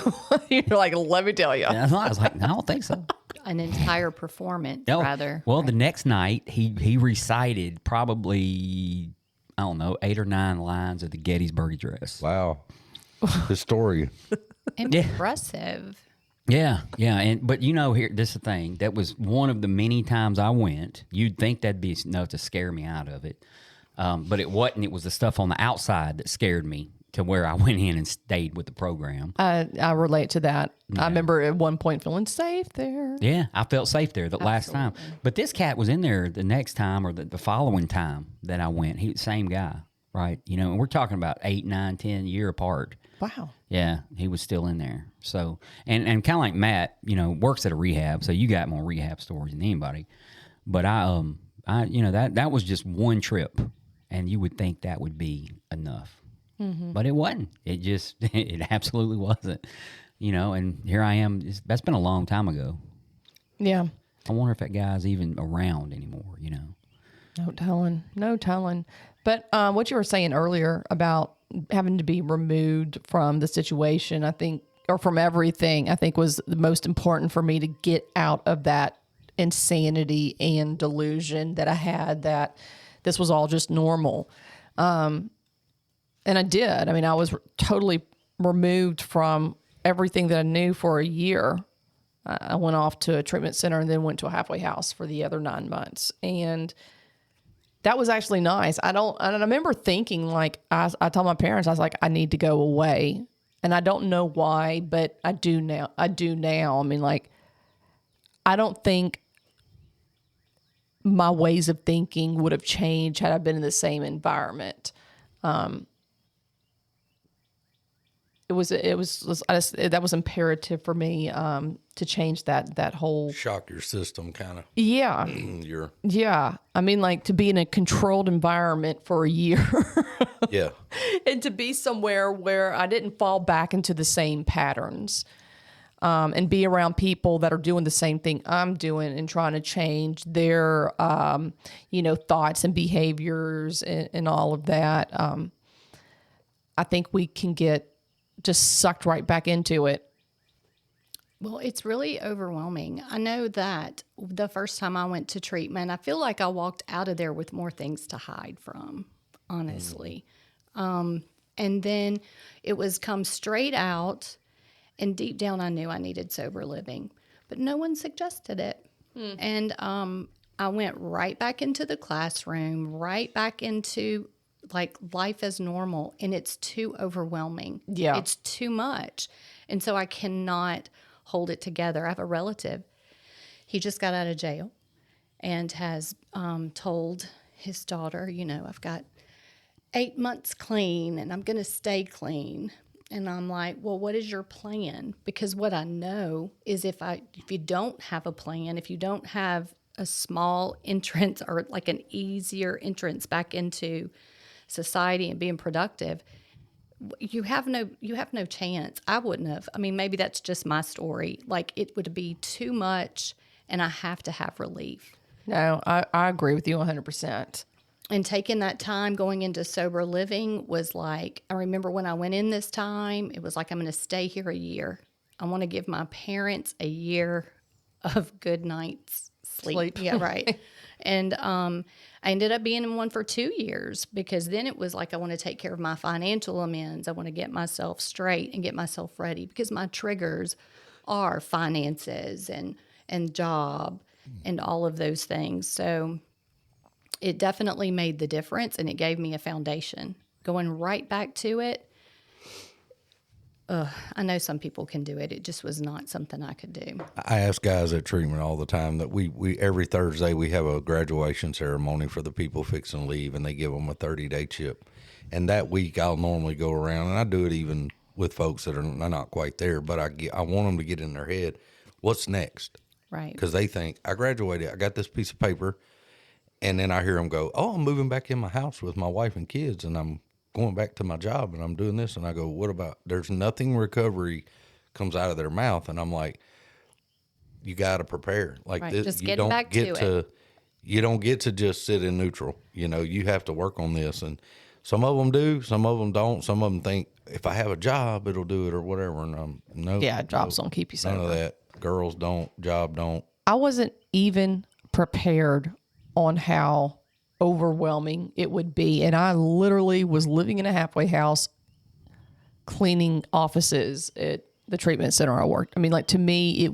You're like, let me tell you. And I was like, no, I don't think so. An entire performance, No. rather. Well, the next night he recited probably 8 or 9 lines of the Gettysburg Address. Wow, historian. Impressive. Yeah, but here, this is the thing. That was one of the many times I went. You'd think that'd be enough to scare me out of it, but it wasn't. It was the stuff on the outside that scared me to where I went in and stayed with the program. I relate to that. I remember at one point feeling safe there. Yeah, I felt safe there the last time. But this cat was in there the next time or the following time that I went. He was the same guy, right? And we're talking about 8, 9, 10 year apart. Wow. Yeah, he was still in there. So, and kind of like Matt, works at a rehab, so you got more rehab stories than anybody. But I that was just one trip, and you would think that would be enough. Mm-hmm. But it wasn't. It absolutely wasn't. And here I am. That's been a long time ago. Yeah. I wonder if that guy's even around anymore, No telling. But what you were saying earlier about having to be removed from the situation, I think, or from everything, I think was the most important for me to get out of that insanity and delusion that I had that this was all just normal. And I did. I mean, I was totally removed from everything that I knew for a year. I went off to a treatment center and then went to a halfway house for the other 9 months. And that was actually nice. And I remember thinking, like, I told my parents, I was like, I need to go away. And I don't know why, but I do now. I mean, like, I don't think my ways of thinking would have changed had I been in the same environment. That was imperative for me to change that whole Shock your system, kind of. yeah. Yeah. I mean, like, to be in a controlled environment for a year Yeah. and to be somewhere where I didn't fall back into the same patterns. and be around people that are doing the same thing I'm doing and trying to change their, thoughts and behaviors and all of that. I think we can get just sucked right back into it. Well, it's really overwhelming. I know that the first time I went to treatment, I feel like I walked out of there with more things to hide from, honestly. And then it was come straight out, and deep down I knew I needed sober living, but no one suggested it. And I went right back into the classroom, right back into like life as normal, and it's too overwhelming. Yeah. It's too much. And so I cannot hold it together. I have a relative. He just got out of jail and has told his daughter, I've got 8 months clean and I'm going to stay clean. And I'm like, well, what is your plan? Because what I know is if you don't have a plan, if you don't have a small entrance or like an easier entrance back into society and being productive, you have no chance. I wouldn't have. I mean, maybe that's just my story. Like, it would be too much, and I have to have relief. No, I agree with you 100%. And taking that time going into sober living was like, I remember when I went in this time, it was like, I'm going to stay here a year. I want to give my parents a year of good night's sleep. Yeah, right. And I ended up being in one for 2 years, because then it was like, I want to take care of my financial amends. I want to get myself straight and get myself ready, because my triggers are finances and job and all of those things. So it definitely made the difference, and it gave me a foundation. Going right back to it, I know some people can do it. It just was not something I could do. I ask guys at treatment all the time that we every Thursday we have a graduation ceremony for the people fixing to leave, and they give them a 30-day chip. And that week I'll normally go around, and I do it even with folks that are not quite there, but I want them to get in their head, what's next? Right. Because they think, I graduated, I got this piece of paper, and then I hear them go, oh, I'm moving back in my house with my wife and kids, and I'm going back to my job, and I'm doing this. And I go, what about, there's nothing recovery comes out of their mouth. And I'm like, you got to prepare. Like, Right. this, Just you getting don't back get to it. You don't get to just sit in neutral. You have to work on this. And some of them do, some of them don't. Some of them think, if I have a job, it'll do it or whatever. And no. Yeah, jobs don't keep you sober. None of that. Girls don't, job don't. I wasn't even prepared on how overwhelming it would be. And I literally was living in a halfway house, cleaning offices at the treatment center I worked. I mean, like, to me,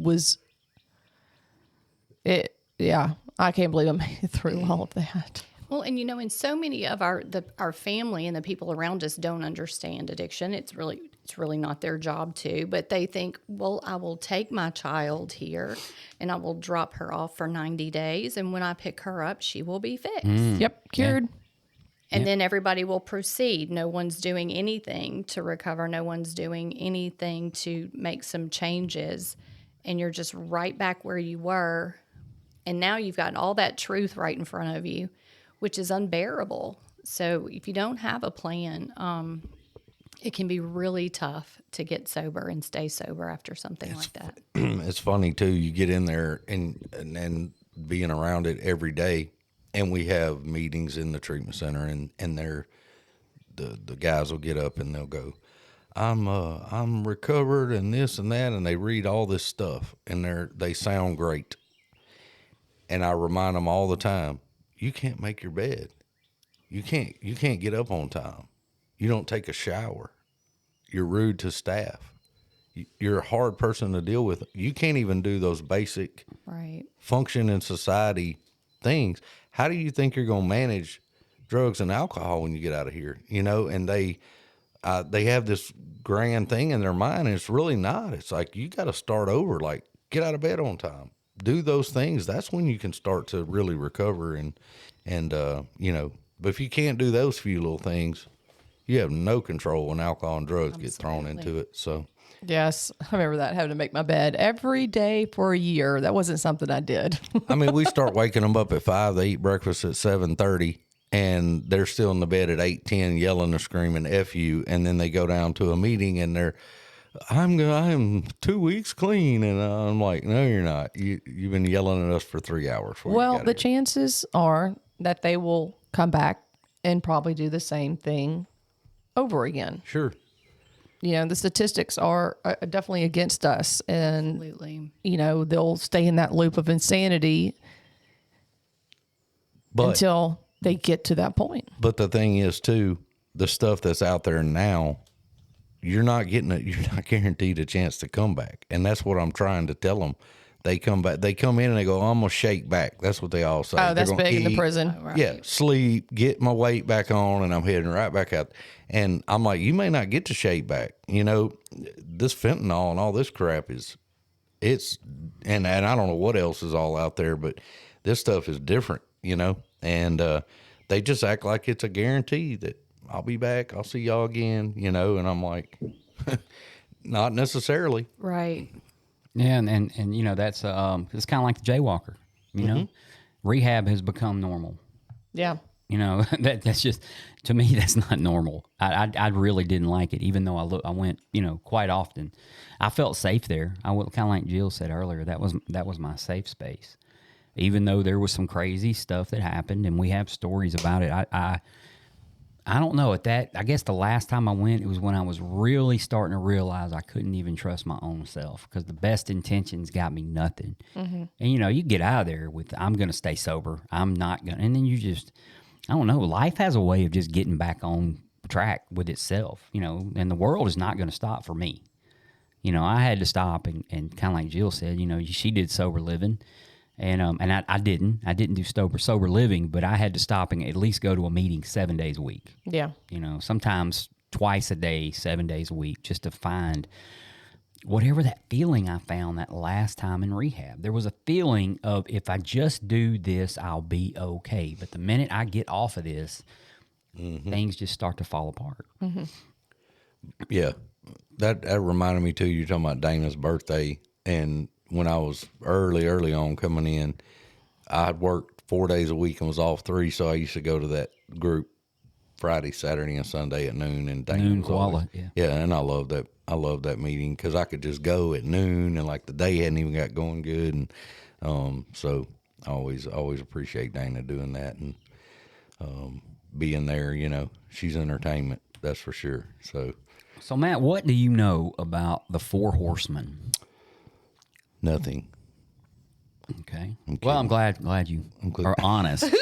I can't believe I made it through all of that. Well, and and so many of our family and the people around us don't understand addiction. It's really not their job to, but they think, well, I will take my child here and I will drop her off for 90 days. And when I pick her up, she will be fixed. Yep, cured. And then everybody will proceed. No one's doing anything to recover. No one's doing anything to make some changes. And you're just right back where you were. And now you've got all that truth right in front of you, which is unbearable. So if you don't have a plan, it can be really tough to get sober and stay sober after something like that. It's funny too. You get in there and being around it every day, and we have meetings in the treatment center, and the guys will get up and they'll go, I'm recovered and this and that, and they read all this stuff, and they sound great. And I remind them all the time, you can't make your bed. You can't get up on time. You don't take a shower. You're rude to staff. You're a hard person to deal with. You can't even do those basic Right. function in society things. How do you think you're going to manage drugs and alcohol when you get out of here? And they have this grand thing in their mind, and it's really not. It's like, you got to start over. Like, get out of bed on time. Do those things. That's when you can start to really recover. But if you can't do those few little things, you have no control when alcohol and drugs get thrown into it. So, Yes, I remember that, having to make my bed every day for a year. That wasn't something I did. I mean, we start waking them up at 5. They eat breakfast at 7:30, and they're still in the bed at 8:10, yelling and screaming "F you," and then they go down to a meeting, and they're I'm 2 weeks clean. And I'm like, no, you're not. You've been yelling at us for 3 hours. Well, the chances are that they will come back and probably do the same thing over again. Sure. You know, the statistics are definitely against us. And, Absolutely. you know, they'll stay in that loop of insanity until they get to that point. But the thing is, too, the stuff that's out there now, you're not guaranteed a chance to come back. And that's what I'm trying to tell them. They come back. They come in and they go, I'm going to shake back. That's what they all say. Oh, that's big in the eat, prison. Right. Yeah, sleep, get my weight back on, and I'm heading right back out. And I'm like, you may not get to shake back. You know, this fentanyl and all this crap and I don't know what else is all out there, but this stuff is different, you know. And they just act like it's a guarantee that I'll be back. I'll see y'all again, you know. And I'm like, not necessarily. Right. Yeah, and you know that's it's kind of like the Jaywalker. You know, rehab has become normal. Yeah. You know that's just, to me, that's not normal. I really didn't like it, even though I went, you know, quite often. I felt safe there. I kind of like Jill said earlier. That was my safe space, even though there was some crazy stuff that happened, and we have stories about it. I don't know at that. I guess the last time I went, it was when I was really starting to realize I couldn't even trust my own self, because the best intentions got me nothing. And you know, you get out of there with, I'm going to stay sober. I'm not going to, and then you just, I don't know. Life has a way of just getting back on track with itself, you know, and the world is not going to stop for me. You know, I had to stop and kind of like Jill said, you know, she did sober living. And I didn't do sober living, but I had to stop and at least go to a meeting 7 days a week. Yeah. You know, sometimes twice a day, 7 days a week, just to find whatever that feeling I found that last time in rehab. There was a feeling of, if I just do this, I'll be okay. But the minute I get off of this, things just start to fall apart. Yeah. That reminded me, too, you're talking about Dana's birthday. And when I was early on coming in, I had worked 4 days a week and was off 3. So I used to go to that group Friday, Saturday, and Sunday at noon. And Dana Noon was always, koala, yeah. Yeah, and I love that. I love that meeting because I could just go at noon and like the day hadn't even got going good. And so I always appreciate Dana doing that and being there. You know, she's entertainment, that's for sure. So Matt, what do you know about the Four Horsemen? nothing. Okay. Well, I'm glad you are honest.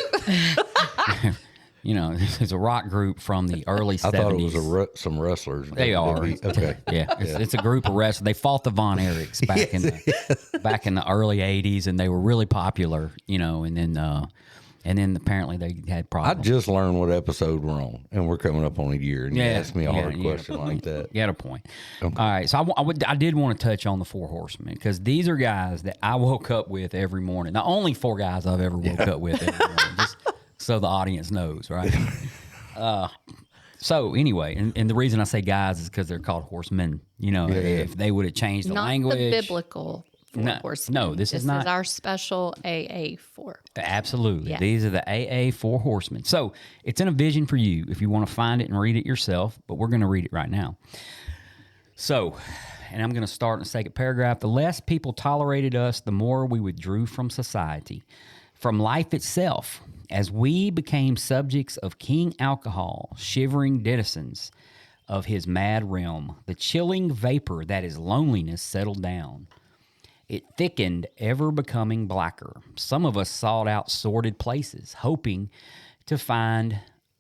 You know, it's a rock group from the early 70s. I thought it was some wrestlers. They are. Okay. Yeah, it's a group of wrestlers. They fought the Von Erichs back in the early 80s, and they were really popular, you know, and then apparently they had I problems. just learned what episode we're on, and we're coming up on a year, and you asked me a hard question like that. You had a point. Okay. All right, so I did want to touch on the Four Horsemen, because these are guys that I woke up with every morning. The only 4 guys I've ever woke up with every morning, just so the audience knows, right? So anyway, and the reason I say guys is because they're called horsemen. You know, if they would have changed the Not language. the biblical Four Horsemen. No, this is not. This is our special AA 4. Absolutely. Yeah. These are the AA Four Horsemen. So it's in a vision for you if you want to find it and read it yourself, but we're going to read it right now. So, and I'm going to start in the second paragraph. The less people tolerated us, the more we withdrew from society, from life itself, as we became subjects of King Alcohol, shivering denizens of his mad realm. The chilling vapor that is loneliness settled down. It thickened, ever becoming blacker. Some of us sought out sordid places, hoping to find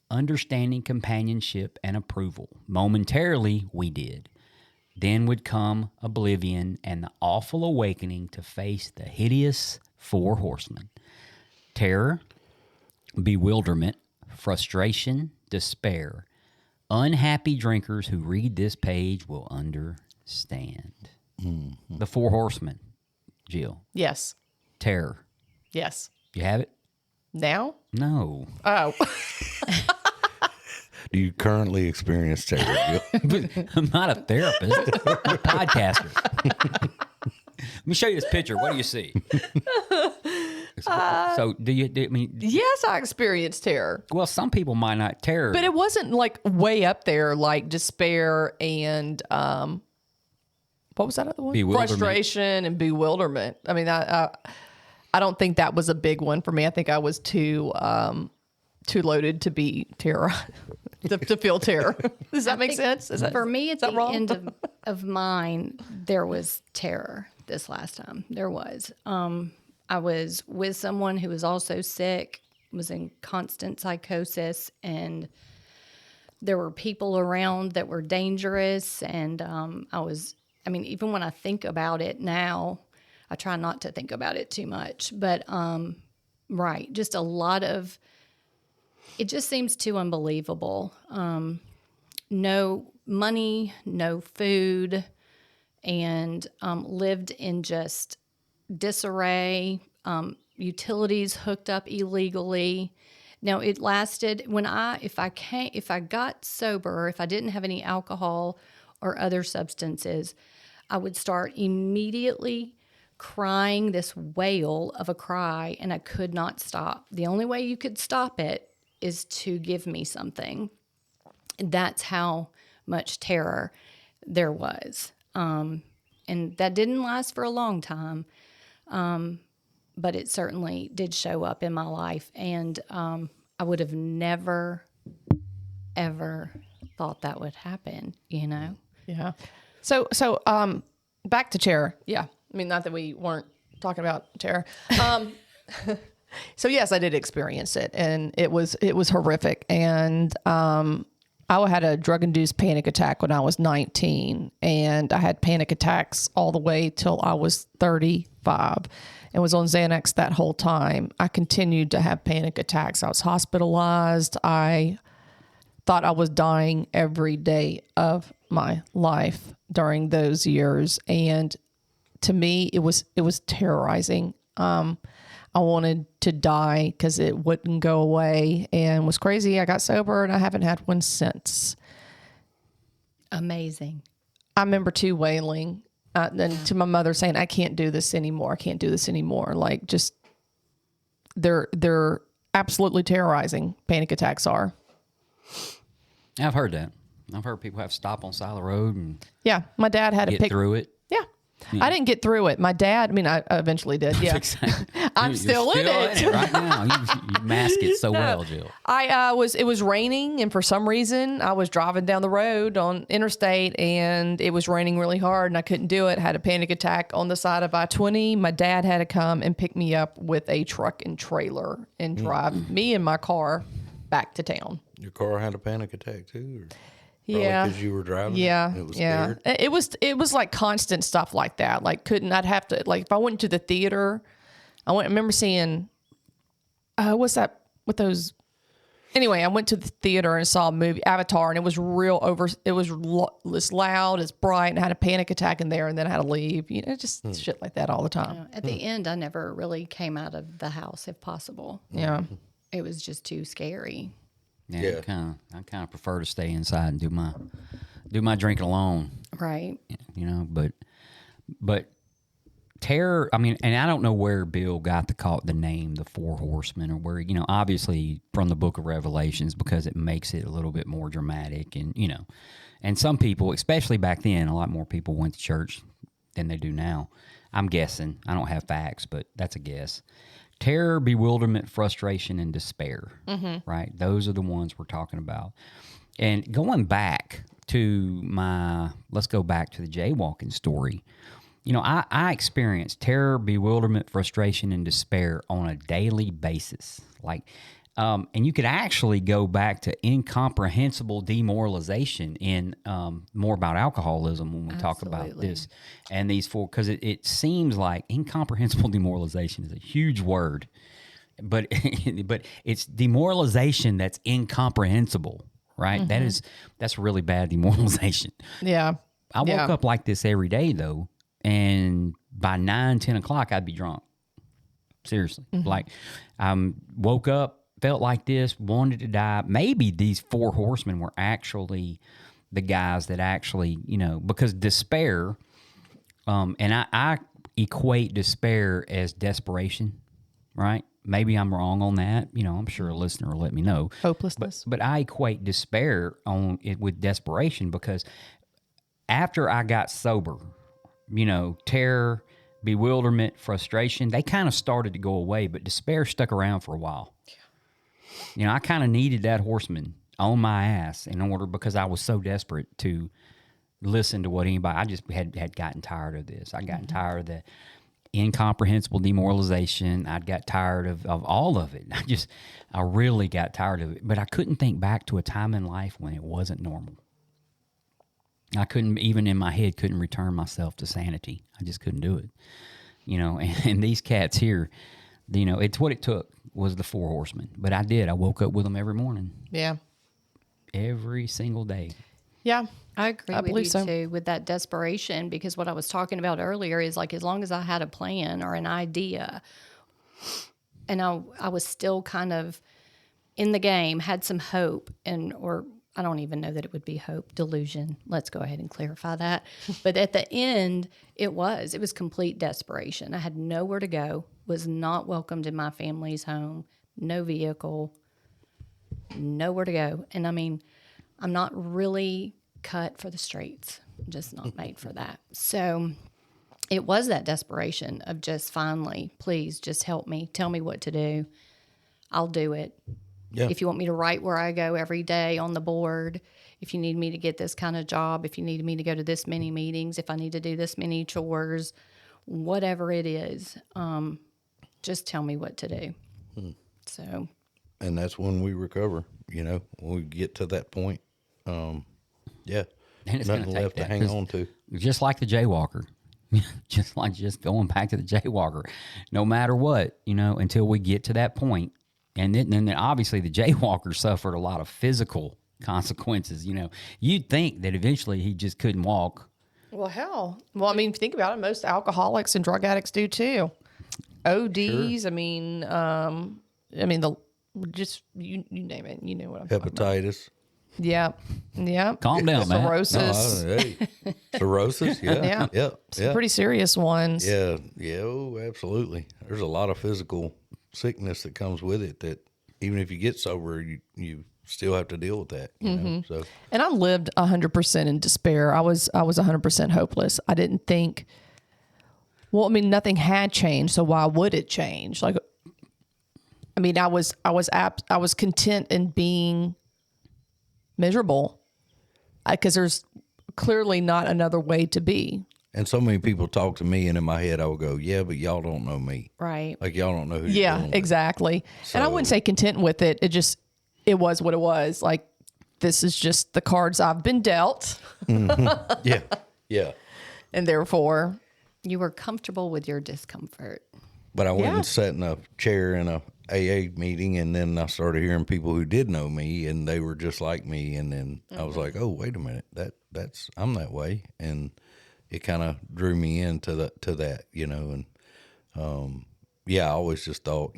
understanding, companionship, and approval. Momentarily, we did. Then would come oblivion and the awful awakening to face the hideous Four Horsemen. Terror, bewilderment, frustration, despair. Unhappy drinkers who read this page will understand. The Four Horsemen. Jill. Yes. Terror. Yes. You have it? Now? No. Oh. Do you currently experience terror? I'm not a therapist. I'm a podcaster. Let me show you this picture. What do you see? So I mean, Yes, I experienced terror. well, some people might not terror. But it wasn't like way up there like despair and what was that other one? Bewilderment. Frustration and bewilderment. I mean, I don't think that was a big one for me. I think I was too loaded to be terror, to feel terror. Does that make sense? For me, at the wrong? end of mine, there was terror this last time. There was. I was with someone who was also sick, was in constant psychosis, and there were people around that were dangerous. And even when I think about it now, I try not to think about it too much. But, right, just a lot of, it just seems too unbelievable. No money, no food, and lived in just disarray, utilities hooked up illegally. Now it lasted if I got sober, if I didn't have any alcohol or other substances, I would start immediately crying this wail of a cry, and I could not stop. The only way you could stop it is to give me something. And that's how much terror there was. And that didn't last for a long time. But it certainly did show up in my life. And I would have never, ever thought that would happen, you know? Yeah. So back to terror. Yeah. I mean, not that we weren't talking about terror. So yes, I did experience it, and it was horrific. And I had a drug-induced panic attack when I was 19, and I had panic attacks all the way till I was 35 and was on Xanax that whole time. I continued to have panic attacks. I was hospitalized. I thought I was dying every day of my life during those years. And to me, it was terrorizing. I wanted to die because it wouldn't go away, and was crazy. I got sober, and I haven't had one since. Amazing. I remember too wailing, and to my mother saying, "I can't do this anymore. I can't do this anymore." Like, just they're absolutely terrorizing. Panic attacks are. I've heard that. I've heard people have to stop on the side of the road and Yeah, my dad had to get pick through it. Yeah. I didn't get through it. My dad, I eventually did. Yeah. I'm You're still in it. right now. You mask it so well, Jill. It was raining, and for some reason I was driving down the road on interstate, and it was raining really hard, and I couldn't do it. Had a panic attack on the side of I-20. My dad had to come and pick me up with a truck and trailer and drive me in my car back to town. Your car had a panic attack too? Yeah, because you were driving. Yeah, it was yeah. scared. It was like constant stuff like that. Like I'd have to, like, if I went to the theater, I remember seeing, what's that with those? Anyway, I went to the theater and saw a movie, Avatar, and it was loud, it's bright, and I had a panic attack in there, and then I had to leave. You know, just shit like that all the time. At the end, I never really came out of the house, if possible. Yeah. It was just too scary. Yeah, I kind of prefer to stay inside and do my drinking alone. Right. You know, but terror. I mean, and I don't know where Bill got the name, the Four Horsemen, or where, you know, obviously from the Book of Revelations, because it makes it a little bit more dramatic, and you know, and some people, especially back then, a lot more people went to church than they do now. I'm guessing. I don't have facts, but that's a guess. Terror, bewilderment, frustration, and despair, right? Those are the ones we're talking about. And going back to let's go back to the jaywalking story. You know, I experienced terror, bewilderment, frustration, and despair on a daily basis. Like, and you could actually go back to incomprehensible demoralization in more about alcoholism when we talk about this. And these four, because it seems like incomprehensible demoralization is a huge word, but it's demoralization that's incomprehensible, right? Mm-hmm. That's really bad demoralization. Yeah. I woke up like this every day, though, and by 9, 10 o'clock, I'd be drunk. Seriously. Mm-hmm. Like, woke up, felt like this, wanted to die. Maybe these four horsemen were actually the guys that actually, you know, because despair, and I equate despair as desperation, right? Maybe I'm wrong on that. You know, I'm sure a listener will let me know. Hopelessness. But I equate despair on it with desperation, because after I got sober, terror, bewilderment, frustration, they kind of started to go away, but despair stuck around for a while. I kind of needed that horseman on my ass because I was so desperate to listen to what anybody. I just had gotten tired of this. I'd gotten tired of the incomprehensible demoralization. I'd got tired of all of it. I really got tired of it. But I couldn't think back to a time in life when it wasn't normal. I couldn't, even in my head, couldn't return myself to sanity. I just couldn't do it. And these cats here, it's what it took was the Four Horsemen. But I did. I woke up with them every morning. Yeah. Every single day. Yeah. I agree I with believe you so. too with that desperation, because what I was talking about earlier is like, as long as I had a plan or an idea and I was still kind of in the game, had some hope, or I don't even know that it would be hope, delusion. Let's go ahead and clarify that. But at the end, it was complete desperation. I had nowhere to go, was not welcomed in my family's home, no vehicle, nowhere to go. And I mean, I'm not really cut for the streets. I'm just not made for that. So it was that desperation of just finally, please just help me. Tell me what to do. I'll do it. Yeah. If you want me to write where I go every day on the board, if you need me to get this kind of job, if you need me to go to this many meetings, if I need to do this many chores, whatever it is, just tell me what to do. So. And that's when we recover, when we get to that point. Yeah. And it's nothing left to hang on to. Just like the Jaywalker. just going back to the Jaywalker. No matter what, until we get to that point. And then obviously the Jaywalker suffered a lot of physical consequences. You'd think that eventually he just couldn't walk. Well, hell. Well, I mean, think about it. Most alcoholics and drug addicts do too. ODs. Sure. I mean, just you name it. You know what I'm talking about. Hepatitis. Yep. Calm down, man. Cirrhosis. Cirrhosis. Yeah. Yeah. Some pretty serious ones. Yeah. Oh, absolutely. There's a lot of physical sickness that comes with it that even if you get sober, you still have to deal with that. You know? So. And I lived 100% in despair. I was 100% hopeless. I didn't think. Well, I mean, nothing had changed, so why would it change? Like, I mean, I was content in being miserable because there's clearly not another way to be. And so many people talk to me, and in my head, I would go, "Yeah, but y'all don't know me, Right? Like y'all don't know who." you're dealing with." Exactly. And I wouldn't say content with it. It was what it was. Like, this is just the cards I've been dealt. Yeah. And therefore, You were comfortable with your discomfort. But I went Yeah. and sat in a chair in a AA meeting, and then I started hearing people who did know me, and they were just like me. And then I was like, "Oh, wait a minute, that's I'm that way," and it kind of drew me into that, And I always just thought,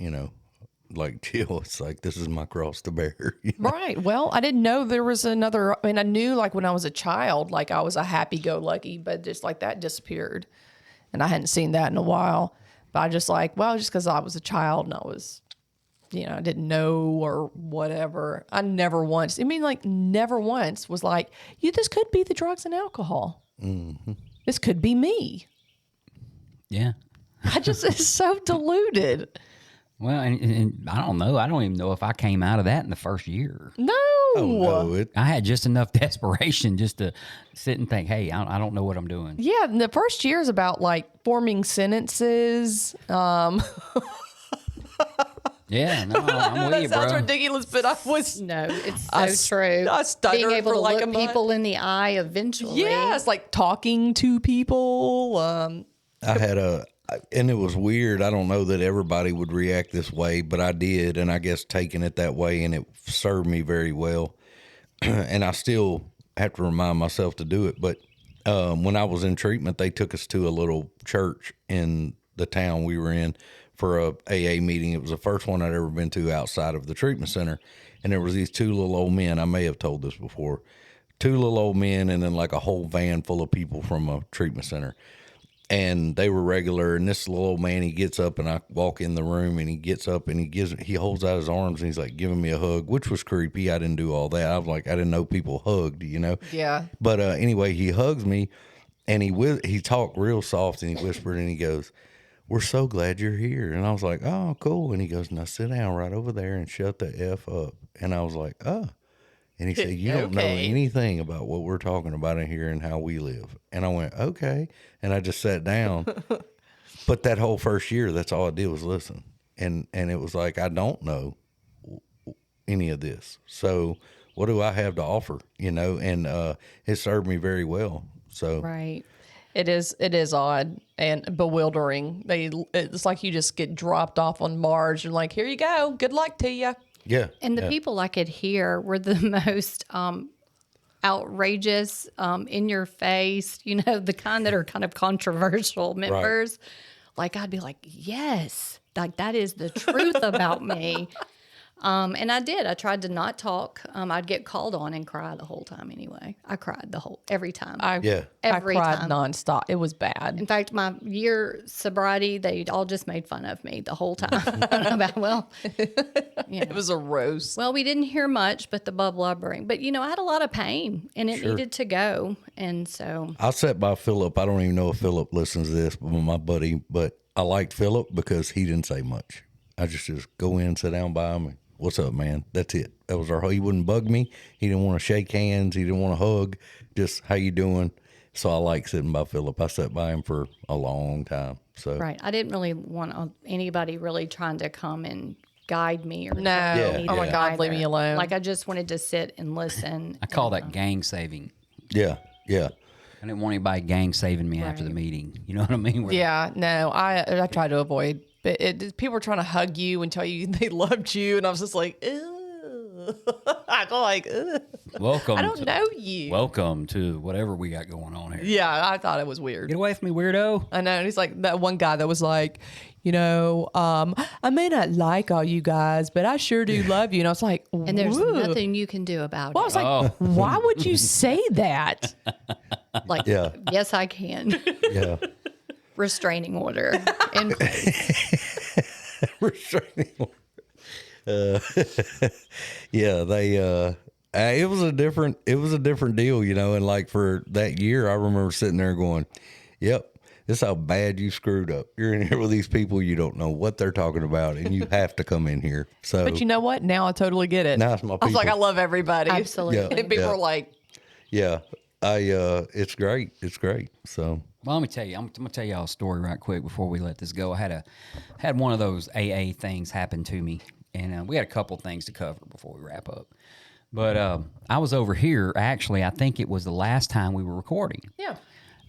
like Jill, it's like this is my cross to bear. right. Well, I didn't know there was another. I mean, I knew like when I was a child, like I was a happy-go-lucky, but just like that disappeared, and I hadn't seen that in a while. But I just like, well, just because I was a child and I was, I didn't know or whatever. I never once. Never once was like, this could be the drugs and alcohol. Mm-hmm. This could be me. Yeah. It's so deluded. Well, and I don't know. I don't even know if I came out of that in the first year. No. Oh, no, I had just enough desperation just to sit and think, hey, I don't know what I'm doing. Yeah, and the first year is about like forming sentences. Yeah, no, I'm with you, That sounds bro. ridiculous, but I was. No, it's so true. I stuttered Being able for to like look a month. people in the eye eventually. Yeah, it's like talking to people. I had and it was weird. I don't know that everybody would react this way, but I did, and I guess taking it that way, and it served me very well. And I still have to remind myself to do it. But when I was in treatment, they took us to a little church in the town we were in for a AA meeting. It was the first one I'd ever been to outside of the treatment center. And there was these two little old men. I may have told this before. Two little old men and then like a whole van full of people from a treatment center. And they were regular. And this little old man, he gets up, and I walk in the room, and he gets up and he holds out his arms, and he's like giving me a hug, which was creepy. I didn't do all that. I was like, I didn't know people hugged, Yeah. But anyway, he hugs me, And he talked real soft and he whispered and he goes, "We're so glad you're here." And I was like, "Oh, cool." And he goes, "Now sit down right over there and shut the F up." And I was like, "Oh." And he said, "You don't know Okay. anything about what we're talking about in here and how we live." And I went, "Okay." And I just sat down. But that whole first year, that's all I did was listen. And it was like, I don't know any of this. So what do I have to offer? And it served me very well. So Right. It is odd and bewildering. It's like you just get dropped off on Mars. You're like, here you go. Good luck to you. yeah. And the yeah. people I could hear were the most outrageous, in your face, the kind that are kind of controversial members. Like, I'd be like, yes, like that is the truth about me. And I did. I tried to not talk. I'd get called on and cry the whole time anyway. I cried every time. Yeah. Every I cried time. nonstop. It was bad. In fact, my year sobriety, they all just made fun of me the whole time. It was a roast. Well, we didn't hear much, but the blubbering. But, I had a lot of pain and it needed to go. And so. I sat by Philip. I don't even know if Philip listens to this, but my buddy. But I liked Philip because he didn't say much. I just go in, sit down by him, and what's up, man? That's it. That was he wouldn't bug me. He didn't want to shake hands. He didn't want to hug. Just, how you doing? So I like sitting by Philip. I sat by him for a long time. So Right. I didn't really want anybody really trying to come and guide me or No. tell me Oh my that God, leave either. me alone. Like, I just wanted to sit and listen. I call that gang saving. yeah. I didn't want anybody gang saving me after the Right. meeting. You know what I mean? Yeah, no, I try to avoid. But people were trying to hug you and tell you they loved you, and I was just like, ew. I go like, ugh. Welcome. I don't know you. Welcome to whatever we got going on here. Yeah, I thought it was weird. Get away from me, weirdo. I know. And he's like that one guy that was like, I may not like all you guys, but I sure do love you. And I was like, And there's "Woo." nothing you can do about Well, I it. was like, why would you say that? Like, Yeah. yes, I can. Yeah. Restraining order in place. Restraining order. Yeah, they it was a different deal, and like for that year I remember sitting there going, "Yep, this is how bad you screwed up. You're in here with these people, you don't know what they're talking about, and you have to come in here." So But you know what? Now I totally get it. Now it's my I was like, I people. love everybody. Absolutely. Yeah. And people are like, yeah, it's great. It's great. So Well, let me tell you. I'm gonna tell y'all a story right quick before we let this go. I had one of those AA things happen to me, and we had a couple things to cover before we wrap up. But I was over here. Actually, I think it was the last time we were recording. yeah.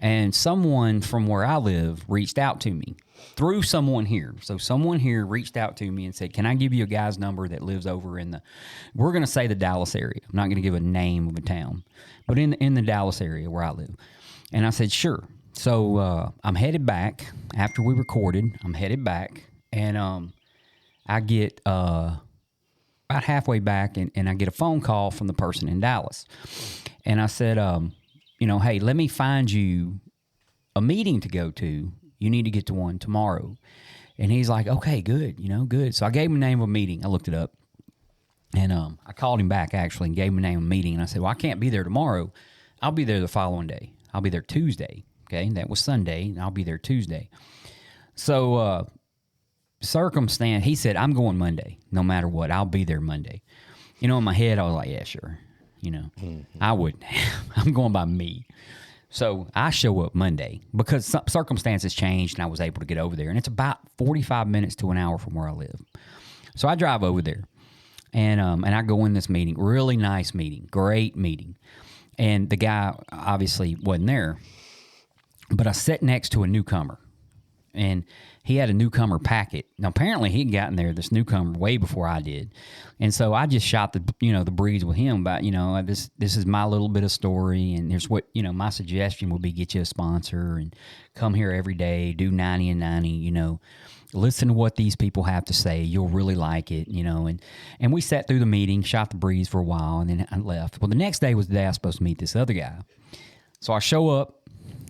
And someone from where I live reached out to me through someone here. So someone here reached out to me and said, "Can I give you a guy's number that lives over in we're going to say the Dallas area. I'm not going to give a name of a town, but in the Dallas area where I live." And I said, "Sure." So I'm headed back after we recorded. I'm headed back, and I get about halfway back, and I get a phone call from the person in Dallas. And I said, "Hey, let me find you a meeting to go to. You need to get to one tomorrow." And he's like, "Okay, good, good." So I gave him the name of a meeting. I looked it up. And I called him back, actually, and gave him the name of a meeting. And I said, "Well, I can't be there tomorrow. I'll be there the following day. I'll be there Tuesday." Okay, that was Sunday, and I'll be there Tuesday. So circumstance, he said, "I'm going Monday, no matter what. I'll be there Monday." In my head, I was like, "Yeah, sure." I would. I'm going by me. So I show up Monday because circumstances changed and I was able to get over there. And it's about 45 minutes to an hour from where I live. So I drive over there and I go in this meeting. Really nice meeting. Great meeting. And the guy obviously wasn't there. But I sat next to a newcomer. And he had a newcomer packet. Now, apparently, he'd gotten there, this newcomer, way before I did. And so I just shot the breeze with him about, this is my little bit of story. And here's what, my suggestion would be get you a sponsor and come here every day, do 90 and 90, listen to what these people have to say. You'll really like it, And we sat through the meeting, shot the breeze for a while, and then I left. Well, the next day was the day I was supposed to meet this other guy. So I show up,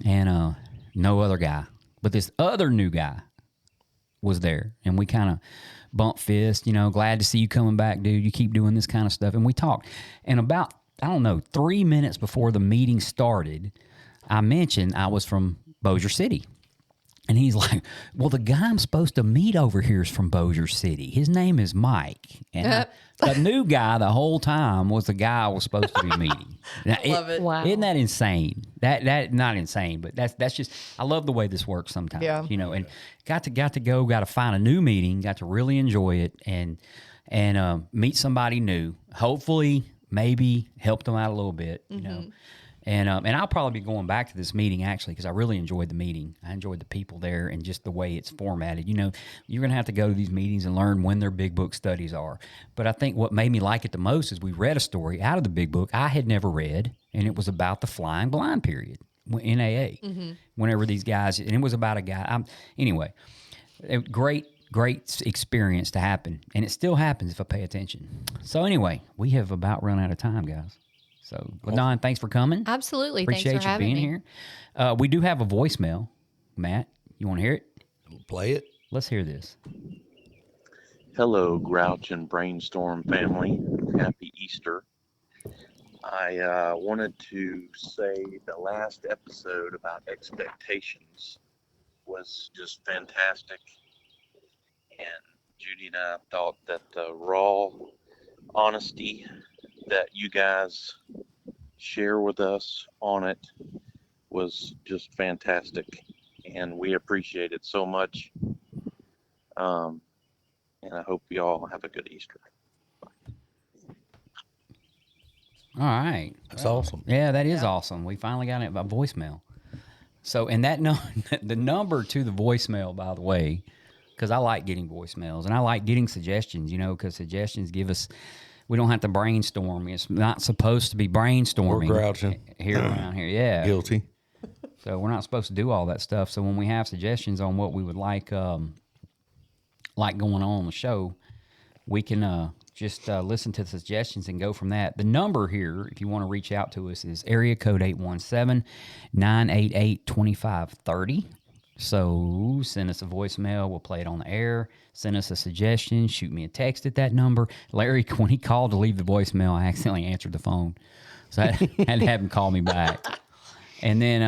and no other guy. But this other new guy was there, and we kind of bumped fists, glad to see you coming back, dude. You keep doing this kind of stuff. And we talked. And about, 3 minutes before the meeting started, I mentioned I was from Bossier City. And he's like, well, the guy I'm supposed to meet over here is from Bossier City. His name is Mike. And the new guy the whole time was the guy I was supposed to be meeting. Now, Love it. Wow. Isn't that insane? That not insane, but that's just, I love the way this works sometimes. Yeah. You know, and got to find a new meeting, got to really enjoy it and meet somebody new. Hopefully, maybe help them out a little bit, you know. And I'll probably be going back to this meeting, actually, because I really enjoyed the meeting. I enjoyed the people there and just the way it's formatted. You know, you're going to have to go to these meetings and learn when their big book studies are. But I think what made me like it the most is we read a story out of the big book I had never read, and it was about the flying blind period in AA. Whenever these guys, and it was about a guy. Anyway, great experience to happen, and it still happens if I pay attention. So anyway, we have about run out of time, guys. So, LaDon, thanks for coming. Absolutely. Appreciate Thanks for you having being me. here. We do have a voicemail. Matt, you want to hear it? Play it. Let's hear this. Hello, Grouch and Brainstorm family. Happy Easter. I wanted to say the last episode about expectations was just fantastic. And Judy and I thought that the raw honesty that you guys share with us on it was just fantastic. And we appreciate it so much. And I hope you all have a good Easter. All right. That's awesome. Yeah, that is awesome. We finally got a voicemail. So, and that the number to the voicemail, by the way, because I like getting voicemails and I like getting suggestions, you know, because suggestions give us, we don't have to brainstorm. It's not supposed to be brainstorming. We're grouching. Here around here, yeah. Guilty. So we're not supposed to do all that stuff. So when we have suggestions on what we would like going on the show, we can just listen to the suggestions and go from that. The number here, if you want to reach out to us, is area code 817-988-2530. So send us a voicemail. We'll play it on the air. Send us a suggestion. Shoot me a text at that number. Larry, when he called to leave the voicemail, I accidentally answered the phone. So I had to have him call me back. And then,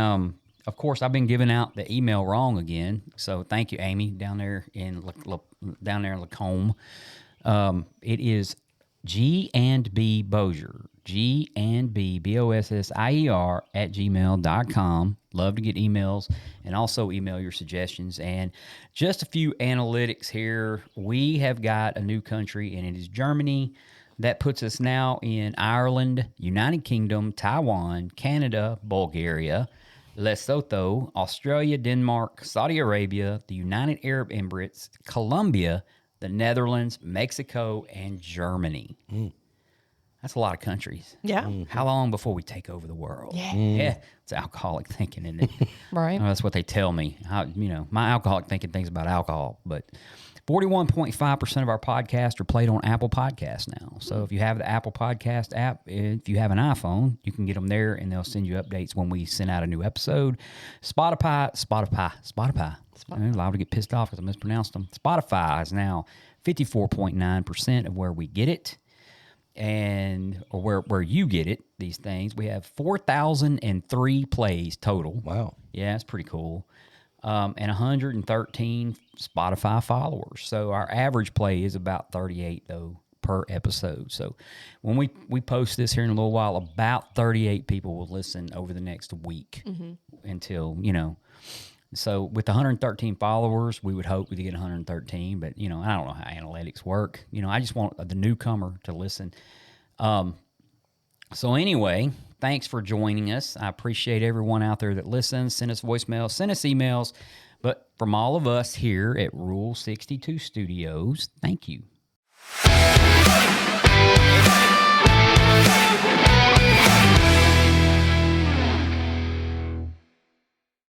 of course, I've been giving out the email wrong again. So thank you, Amy, down there in Lacombe. It is G&B Bossier, G&B, BOSSIER at gmail.com. Love to get emails and also email your suggestions. And just a few analytics here. We have got a new country, and it is Germany. That puts us now in Ireland, United Kingdom, Taiwan, Canada, Bulgaria, Lesotho, Australia, Denmark, Saudi Arabia, the United Arab Emirates, Colombia, the Netherlands, Mexico, and Germany. That's a lot of countries. Yeah. How long before we take over the world? Yeah. Yeah, it's alcoholic thinking, isn't it? Right. That's what they tell me. My alcoholic thinking things about alcohol. But 41.5% of our podcasts are played on Apple Podcasts now. So if you have the Apple Podcast app, if you have an iPhone, you can get them there, and they'll send you updates when we send out a new episode. Spotify. I'm allowed to get pissed off because I mispronounced them. Spotify is now 54.9% of where we get it. Or where you get it, these things. We have 4,003 plays total. Wow. Yeah, it's pretty cool. And 113 Spotify followers. So our average play is about 38, though, per episode. So when we post this here in a little while, about 38 people will listen over the next week until, So with 113 followers, we would hope we get 113, but, I don't know how analytics work. I just want the newcomer to listen. So anyway, thanks for joining us. I appreciate everyone out there that listens. Send us voicemails, send us emails. But from all of us here at Rule 62 Studios, thank you.